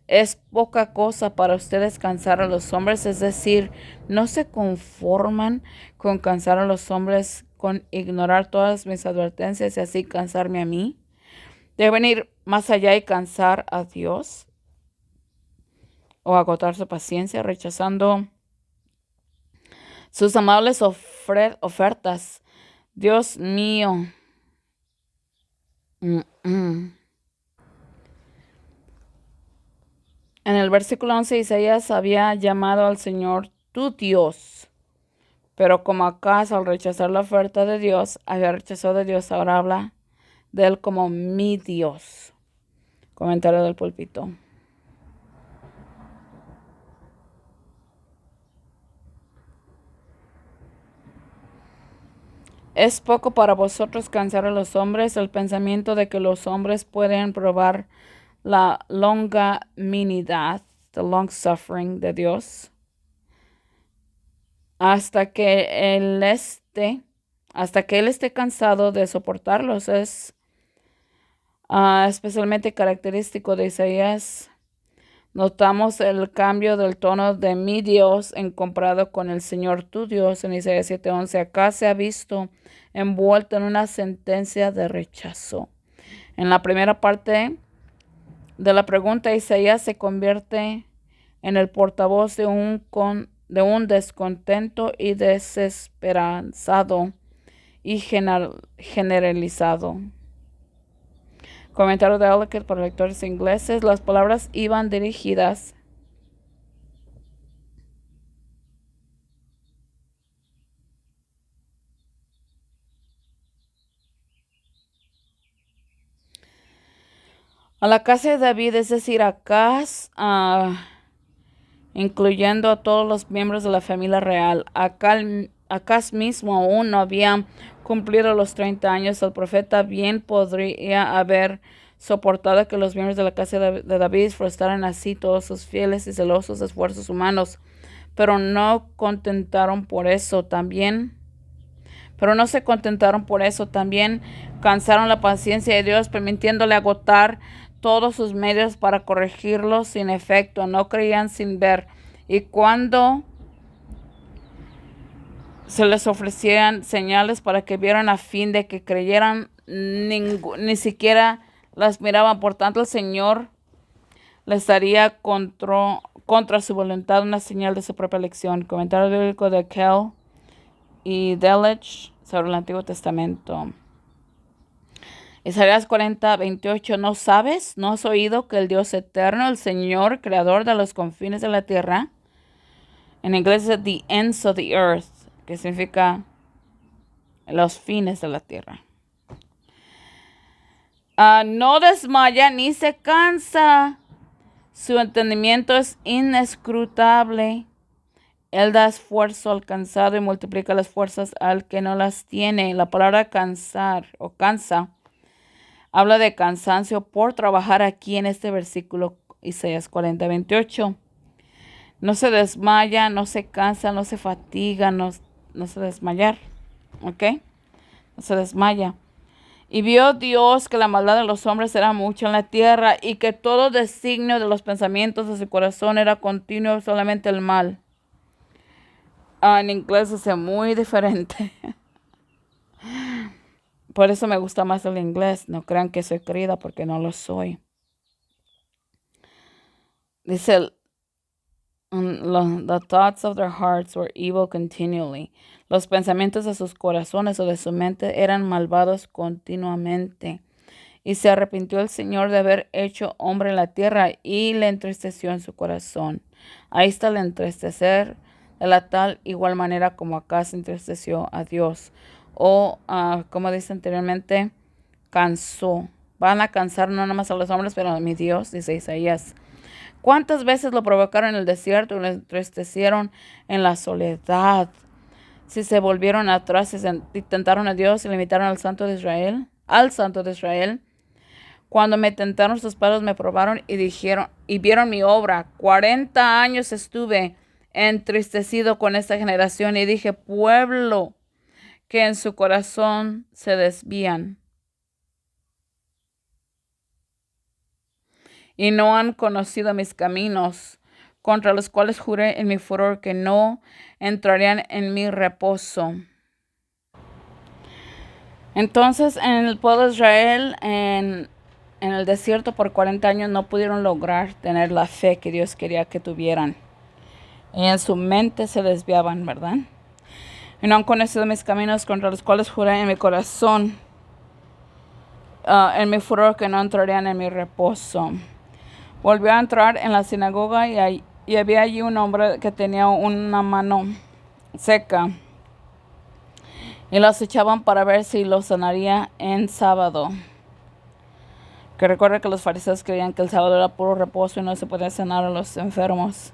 Es poca cosa para ustedes cansar a los hombres, es decir, no se conforman con cansar a los hombres, con ignorar todas mis advertencias y así cansarme a mí. Deben ir más allá y cansar a Dios o agotar su paciencia, rechazando sus amables ofertas. Dios mío. En el versículo 11, Isaías había llamado al Señor tu Dios. Pero como Acaz, al rechazar la oferta de Dios, había rechazado de Dios, ahora habla de él como mi Dios. Comentario del púlpito. Es poco para vosotros cansar a los hombres. El pensamiento de que los hombres pueden probar la longanimidad, the long suffering de Dios, hasta que él esté cansado de soportarlos, es especialmente característico de Isaías. Notamos el cambio del tono de mi Dios en comparado con el Señor tu Dios en Isaías 7:11. Acá se ha visto envuelto en una sentencia de rechazo. En la primera parte de la pregunta, Isaías se convierte en el portavoz de un descontento y desesperanzado y generalizado. Comentario de Ellicott para lectores ingleses. Las palabras iban dirigidas a la casa de David, es decir, a Acaz, incluyendo a todos los miembros de la familia real. Acaz mismo aún no había cumplido los 30 años. El profeta bien podría haber soportado que los miembros de la casa de David frustraran así todos sus fieles y celosos esfuerzos humanos, pero no se contentaron por eso. También cansaron la paciencia de Dios, permitiéndole agotar todos sus medios para corregirlo sin efecto. No creían sin ver. Y cuando se les ofrecían señales para que vieran a fin de que creyeran, ni siquiera las miraban. Por tanto, el Señor les daría contra su voluntad una señal de su propia elección. Comentario bíblico de Kell y Delitzsch sobre el Antiguo Testamento. Isaías 40:28. ¿No sabes? ¿No has oído que el Dios eterno, el Señor, creador de los confines de la tierra? En inglés es the ends of the earth, que significa los fines de la tierra. No desmaya ni se cansa. Su entendimiento es inescrutable. Él da esfuerzo al cansado y multiplica las fuerzas al que no las tiene. La palabra cansar o cansa habla de cansancio por trabajar aquí en este versículo, Isaías 40:28. No se desmaya, no se cansa, no se fatiga, no se desmayar. ¿Ok? No se desmaya. Y vio Dios que la maldad de los hombres era mucha en la tierra y que todo designio de los pensamientos de su corazón era continuo, solamente el mal. En inglés es muy diferente. Por eso me gusta más el inglés. No crean que soy querida porque no lo soy. Dice, the thoughts of their hearts were evil continually. Los pensamientos de sus corazones o de su mente eran malvados continuamente. Y se arrepintió el Señor de haber hecho hombre en la tierra y le entristeció en su corazón. Ahí está el entristecer de la tal igual manera como acá se entristeció a Dios. O, como dice anteriormente, cansó. Van a cansar no nada más a los hombres, pero a mi Dios, dice Isaías. ¿Cuántas veces lo provocaron en el desierto y lo entristecieron en la soledad? Si se volvieron atrás y tentaron a Dios y limitaron al Santo de Israel. al Santo de Israel. Cuando me tentaron, sus padres me probaron y dijeron, y vieron mi obra. 40 años estuve entristecido con esta generación y dije, pueblo que en su corazón se desvían y no han conocido mis caminos, contra los cuales juré en mi furor que no entrarían en mi reposo. Entonces, en el pueblo de Israel, en el desierto por 40 años no pudieron lograr tener la fe que Dios quería que tuvieran. Y en su mente se desviaban, ¿verdad? Y no han conocido mis caminos, contra los cuales juré en mi corazón, en mi furor, que no entrarían en mi reposo. Volvió a entrar en la sinagoga y había allí un hombre que tenía una mano seca. Y los echaban para ver si lo sanaría en sábado. Que recuerda que los fariseos creían que el sábado era puro reposo y no se podía sanar a los enfermos.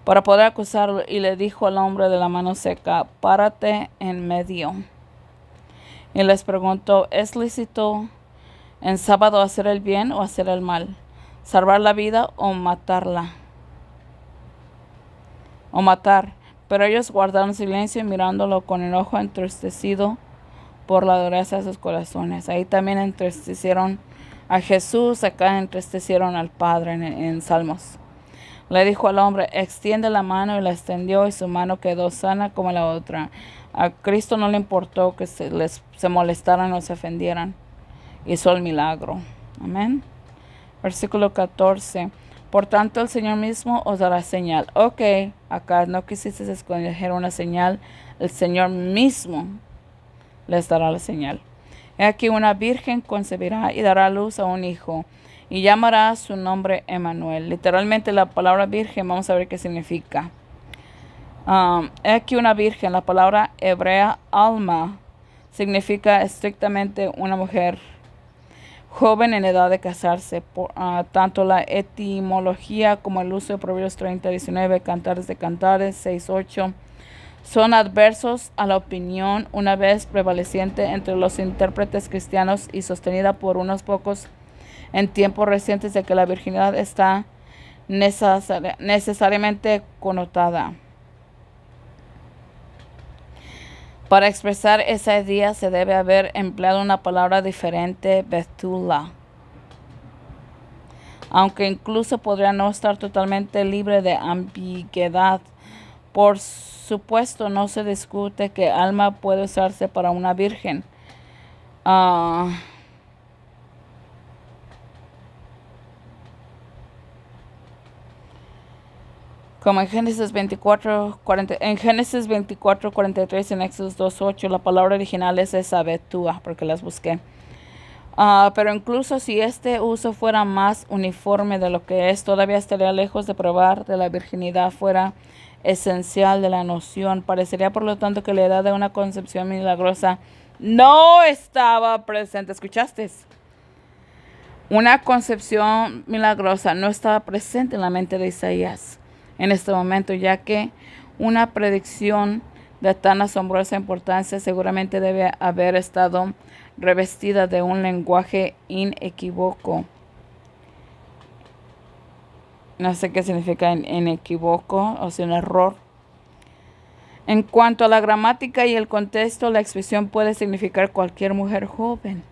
Para poder acusarlo, y le dijo al hombre de la mano seca, párate en medio. Y les preguntó, ¿es lícito en sábado hacer el bien o hacer el mal? ¿Salvar la vida o matarla? O matar. Pero ellos guardaron silencio mirándolo con enojo, entristecido por la dureza de sus corazones. Ahí también entristecieron a Jesús, acá entristecieron al Padre en Salmos. Le dijo al hombre, extiende la mano, y la extendió, y su mano quedó sana como la otra. A Cristo no le importó que se molestaran o se ofendieran. Hizo el milagro. Amén. Versículo 14. Por tanto, el Señor mismo os dará señal. Ok, acá no quisiste escoger una señal. El Señor mismo les dará la señal. He aquí, una virgen concebirá y dará a luz a un hijo, y llamará su nombre Emmanuel. Literalmente la palabra virgen, vamos a ver qué significa. He aquí una virgen, la palabra hebrea alma, significa estrictamente una mujer joven en edad de casarse. Tanto la etimología como el uso de Proverbios 30:19, Cantares de Cantares 6:8, son adversos a la opinión una vez prevaleciente entre los intérpretes cristianos y sostenida por unos pocos en tiempos recientes, de que la virginidad está necesariamente connotada. Para expresar esa idea se debe haber empleado una palabra diferente, betula, aunque incluso podría no estar totalmente libre de ambigüedad. Por supuesto, no se discute que alma puede usarse para una virgen. Como en Génesis 24:43, en Éxodo 2:8, la palabra original es esa betúa, porque las busqué. Pero incluso si este uso fuera más uniforme de lo que es, todavía estaría lejos de probar de la virginidad fuera esencial de la noción. Parecería, por lo tanto, que la edad de una concepción milagrosa no estaba presente. ¿Escuchaste? Una concepción milagrosa no estaba presente en la mente de Isaías en este momento, ya que una predicción de tan asombrosa importancia seguramente debe haber estado revestida de un lenguaje inequívoco. No sé qué significa inequívoco, o sin error. En cuanto a la gramática y el contexto, la expresión puede significar cualquier mujer joven,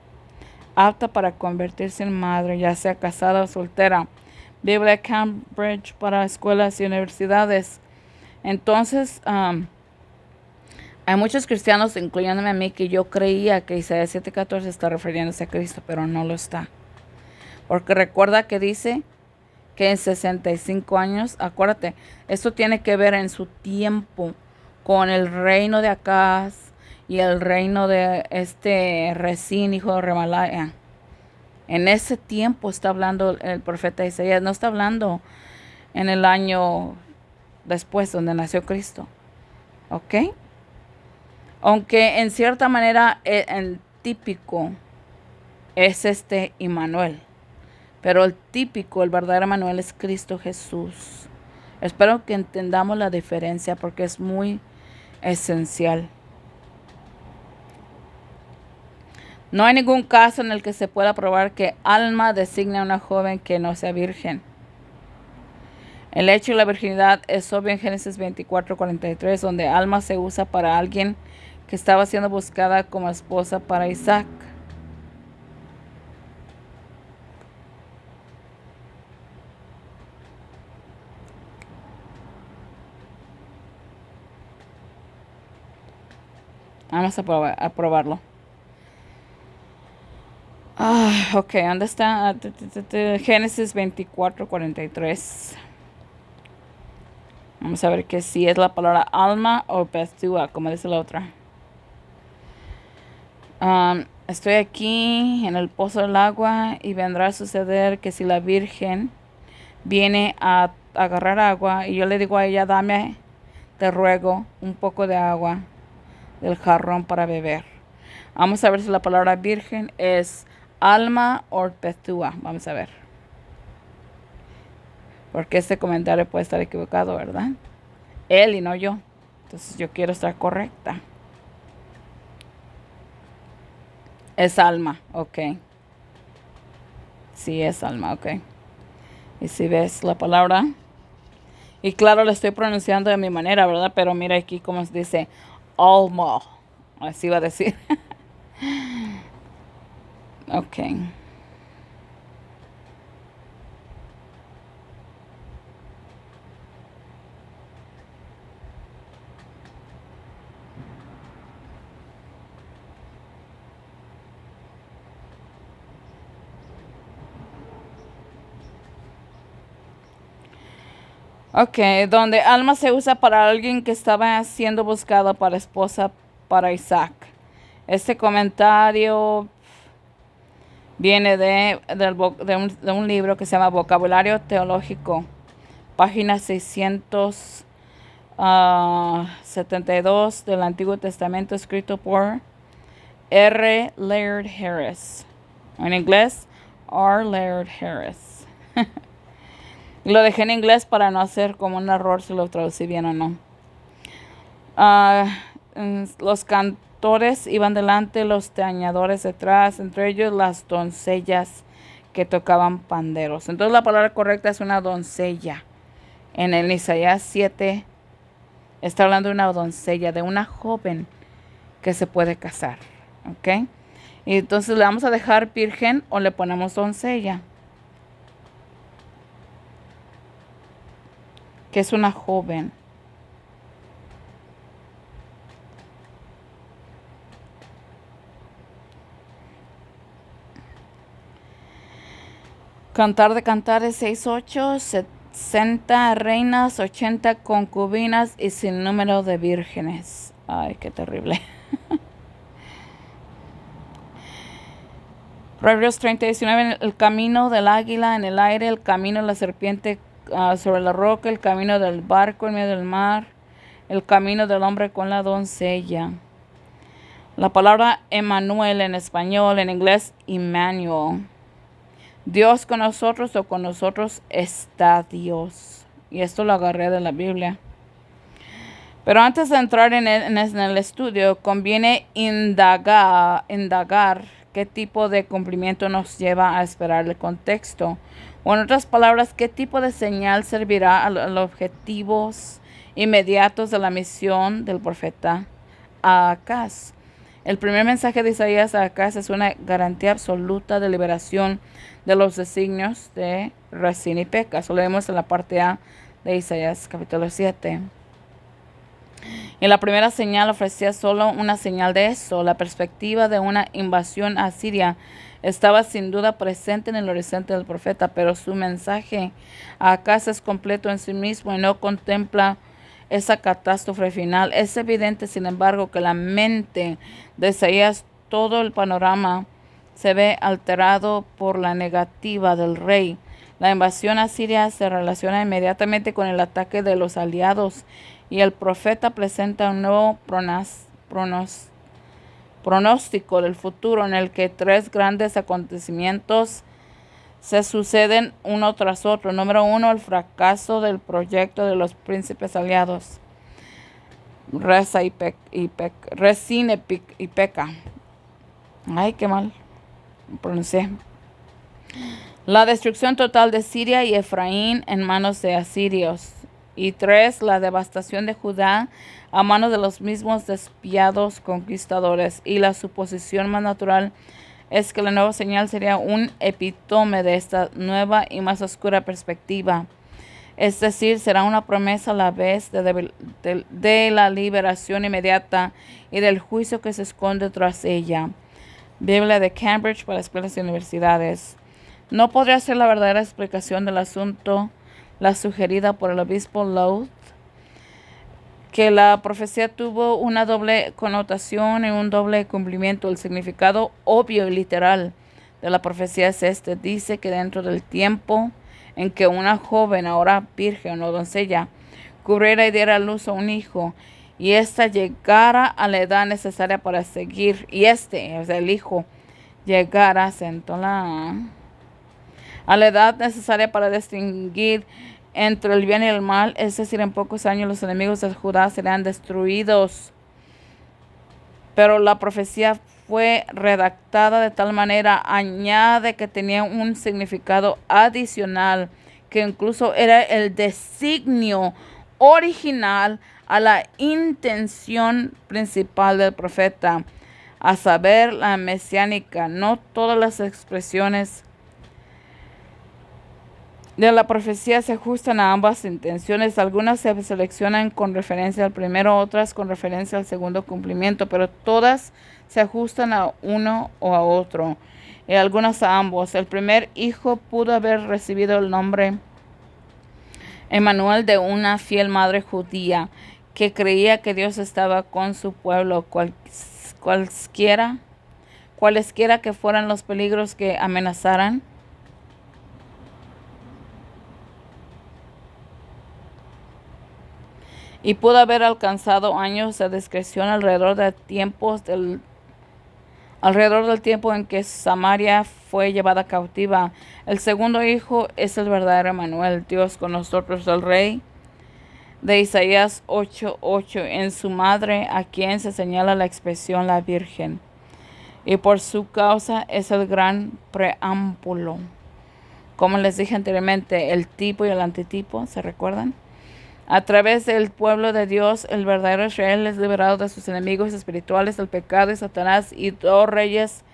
apta para convertirse en madre, ya sea casada o soltera. Biblia Cambridge para escuelas y universidades. Entonces, hay muchos cristianos, incluyéndome a mí, que yo creía que Isaías 7:14 está refiriéndose a Cristo, pero no lo está. Porque recuerda que dice que en 65 años, acuérdate, esto tiene que ver en su tiempo con el reino de Acaz y el reino de Resín, hijo de Remalaya. En ese tiempo está hablando el profeta Isaías, no está hablando en el año después donde nació Cristo. ¿Ok? Aunque en cierta manera el típico es Immanuel. Pero el típico, el verdadero Immanuel es Cristo Jesús. Espero que entendamos la diferencia porque es muy esencial. No hay ningún caso en el que se pueda probar que alma designa a una joven que no sea virgen. El hecho de la virginidad es obvio en Génesis 24:43, donde alma se usa para alguien que estaba siendo buscada como esposa para Isaac. Vamos a probarlo. Ok, ¿dónde está? Génesis 24:43. Vamos a ver que si es la palabra alma o Bethua, como dice la otra. Estoy aquí en el pozo del agua y vendrá a suceder que si la Virgen viene a agarrar agua y yo le digo a ella, dame, te ruego, un poco de agua del jarrón para beber. Vamos a ver si la palabra virgen es alma o Bethua. Vamos a ver. Porque este comentario puede estar equivocado, ¿verdad? Él y no yo. Entonces yo quiero estar correcta. Es alma, ok. Sí, es alma, ok. Y si ves la palabra. Y claro, la estoy pronunciando de mi manera, ¿verdad? Pero mira aquí cómo se dice alma. Así va a decir. Ok. Ok, donde alma se usa para alguien que estaba siendo buscado para esposa para Isaac. Este comentario viene de un libro que se llama Vocabulario Teológico, página 672 del Antiguo Testamento, escrito por R. Laird Harris. En inglés, R. Laird Harris. Y lo dejé en inglés para no hacer como un error si lo traducí bien o no. Los cantores iban delante, los tañadores detrás, entre ellos las doncellas que tocaban panderos. Entonces la palabra correcta es una doncella. En el Isaías 7 está hablando de una doncella, de una joven que se puede casar. ¿Ok? Y entonces le vamos a dejar virgen o le ponemos doncella, que es una joven. Cantar de Cantares 6:8, 60 reinas, 80 concubinas y sin número de vírgenes. Ay, qué terrible. Proverbios 30:19, el camino del águila en el aire, el camino de la serpiente sobre la roca, el camino del barco en medio del mar, el camino del hombre con la doncella. La palabra Emmanuel en español, en inglés, Emmanuel. Dios con nosotros o con nosotros está Dios. Y esto lo agarré de la Biblia. Pero antes de entrar en el estudio, conviene indagar qué tipo de cumplimiento nos lleva a esperar el contexto. O en otras palabras, qué tipo de señal servirá a los objetivos inmediatos de la misión del profeta a Acaz. El primer mensaje de Isaías a Acaz es una garantía absoluta de liberación de los designios de Rezín y Peca. Eso lo vemos en la parte A de Isaías capítulo 7. Y la primera señal ofrecía solo una señal de eso. La perspectiva de una invasión a Siria estaba sin duda presente en el horizonte del profeta, pero su mensaje a Acaz es completo en sí mismo y no contempla esa catástrofe final. Es evidente, sin embargo, que la mente de Isaías, todo el panorama se ve alterado por la negativa del rey. La invasión a Siria se relaciona inmediatamente con el ataque de los aliados y el profeta presenta un nuevo pronóstico del futuro en el que tres grandes acontecimientos se suceden uno tras otro. Número 1, el fracaso del proyecto de los príncipes aliados, Rezín y Peca. Ay, qué mal pronuncié. La destrucción total de Siria y Efraín en manos de asirios. Y 3. La devastación de Judá a manos de los mismos despiadados conquistadores. Y la suposición más natural es que la nueva señal sería un epítome de esta nueva y más oscura perspectiva. Es decir, será una promesa a la vez de la liberación inmediata y del juicio que se esconde tras ella. Biblia de Cambridge para escuelas y universidades. No podría ser la verdadera explicación del asunto la sugerida por el obispo Louth, que la profecía tuvo una doble connotación y un doble cumplimiento. El significado obvio y literal de la profecía es este. Dice que dentro del tiempo en que una joven, ahora virgen o doncella, cubriera y diera a luz a un hijo, y ésta llegara a la edad necesaria para seguir, y o sea, el hijo, llegara, a la edad necesaria para distinguir entre el bien y el mal, es decir, en pocos años los enemigos de Judá serán destruidos. Pero la profecía fue redactada de tal manera, añade que tenía un significado adicional, que incluso era el designio original a la intención principal del profeta, a saber, la mesiánica. No todas las expresiones de la profecía se ajustan a ambas intenciones. Algunas se seleccionan con referencia al primero, otras con referencia al segundo cumplimiento, pero todas se ajustan a uno o a otro, y algunas a ambos. El primer hijo pudo haber recibido el nombre Emmanuel de una fiel madre judía que creía que Dios estaba con su pueblo, cualesquiera que fueran los peligros que amenazaran. Y pudo haber alcanzado años de discreción alrededor del tiempo en que Samaria fue llevada cautiva. El segundo hijo es el verdadero Emmanuel, Dios con nosotros, el rey de Isaías 8:8, en su madre, a quien se señala la expresión la Virgen. Y por su causa es el gran preámbulo. Como les dije anteriormente, el tipo y el antitipo, ¿se recuerdan? A través del pueblo de Dios, el verdadero Israel es liberado de sus enemigos espirituales, el pecado y Satanás y dos reyes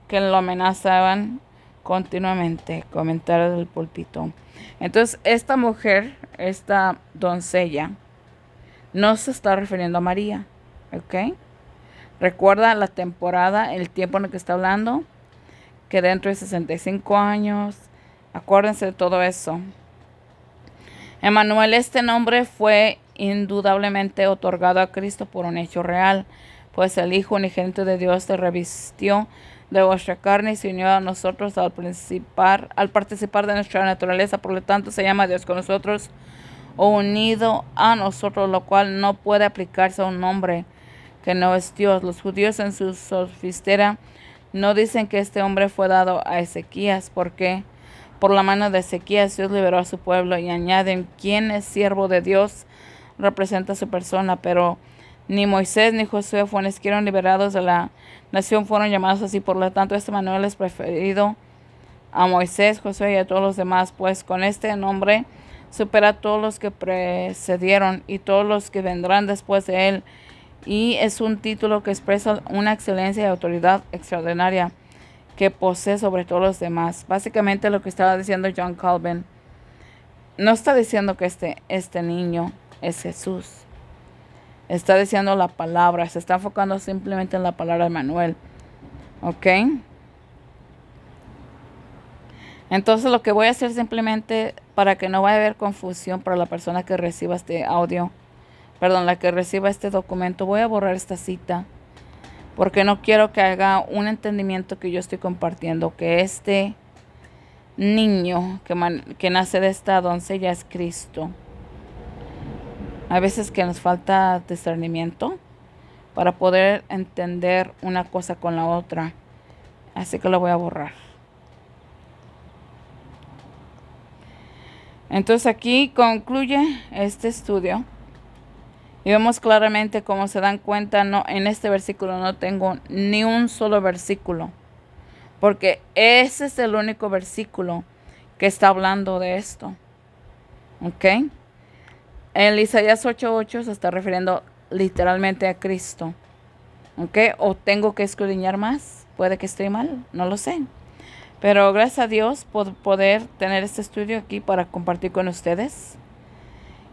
que lo amenazaban continuamente. Comentario del púlpito. Entonces, esta mujer, esta doncella, no se está refiriendo a María, ¿ok? Recuerda la temporada, el tiempo en el que está hablando, que dentro de 65 años, acuérdense de todo eso. Emmanuel, este nombre fue indudablemente otorgado a Cristo por un hecho real, pues el Hijo unigénito de Dios se revistió de vuestra carne y se unió a nosotros al participar de nuestra naturaleza. Por lo tanto, se llama Dios con nosotros o unido a nosotros, lo cual no puede aplicarse a un nombre que no es Dios. Los judíos en su sofistera no dicen que este hombre fue dado a Ezequías, porque por la mano de Ezequías Dios liberó a su pueblo, y añaden, quien es siervo de Dios representa su persona, pero ni Moisés ni Josué fueron liberados de la nación, fueron llamados así. Por lo tanto, este Manuel es preferido a Moisés, Josué y a todos los demás, pues con este nombre supera a todos los que precedieron y todos los que vendrán después de él, y es un título que expresa una excelencia y autoridad extraordinaria que posee sobre todos los demás. Básicamente lo que estaba diciendo John Calvin, no está diciendo que este niño es Jesús, está diciendo la palabra, se está enfocando simplemente en la palabra Emmanuel, ¿ok? Entonces lo que voy a hacer simplemente, para que no vaya a haber confusión para la persona que reciba la que reciba este documento, voy a borrar esta cita, porque no quiero que haga un entendimiento que yo estoy compartiendo, que este niño que nace de esta doncella es Cristo. A veces que nos falta discernimiento para poder entender una cosa con la otra. Así que lo voy a borrar. Entonces aquí concluye este estudio. Y vemos claramente, como se dan cuenta, no, en este versículo no tengo ni un solo versículo, porque ese es el único versículo que está hablando de esto. ¿Ok? En Isaías 8:8 se está refiriendo literalmente a Cristo. ¿Ok? O tengo que escudriñar más. Puede que esté mal, no lo sé. Pero gracias a Dios por poder tener este estudio aquí para compartir con ustedes.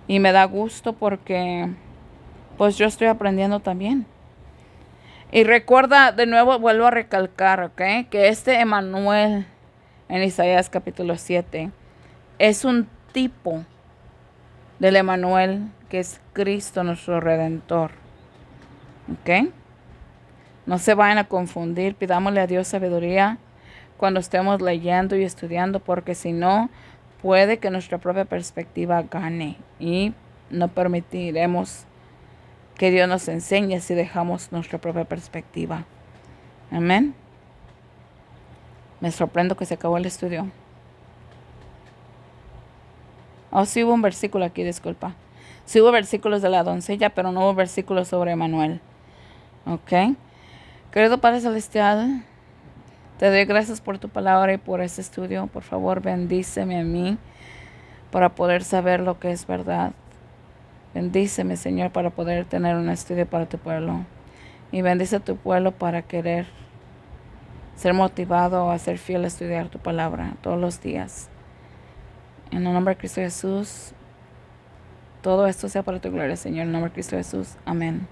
Y me da gusto porque pues yo estoy aprendiendo también. Y recuerda, de nuevo vuelvo a recalcar, ¿ok? Que este Emmanuel en Isaías capítulo 7 es un tipo del Emmanuel que es Cristo nuestro Redentor. ¿Ok? No se vayan a confundir, pidámosle a Dios sabiduría cuando estemos leyendo y estudiando, porque si no, puede que nuestra propia perspectiva gane y no permitiremos que Dios nos enseñe si dejamos nuestra propia perspectiva. Amén. Me sorprendo que se acabó el estudio. Oh, sí hubo un versículo aquí, disculpa. Sí hubo versículos de la doncella, pero no hubo versículos sobre Manuel. Ok. Querido Padre Celestial, te doy gracias por tu palabra y por este estudio. Por favor, bendíceme a mí para poder saber lo que es verdad. Bendíceme, Señor, para poder tener un estudio para tu pueblo. Y bendice a tu pueblo para querer ser motivado a ser fiel a estudiar tu palabra todos los días. En el nombre de Cristo Jesús, todo esto sea para tu gloria, Señor. En el nombre de Cristo Jesús. Amén.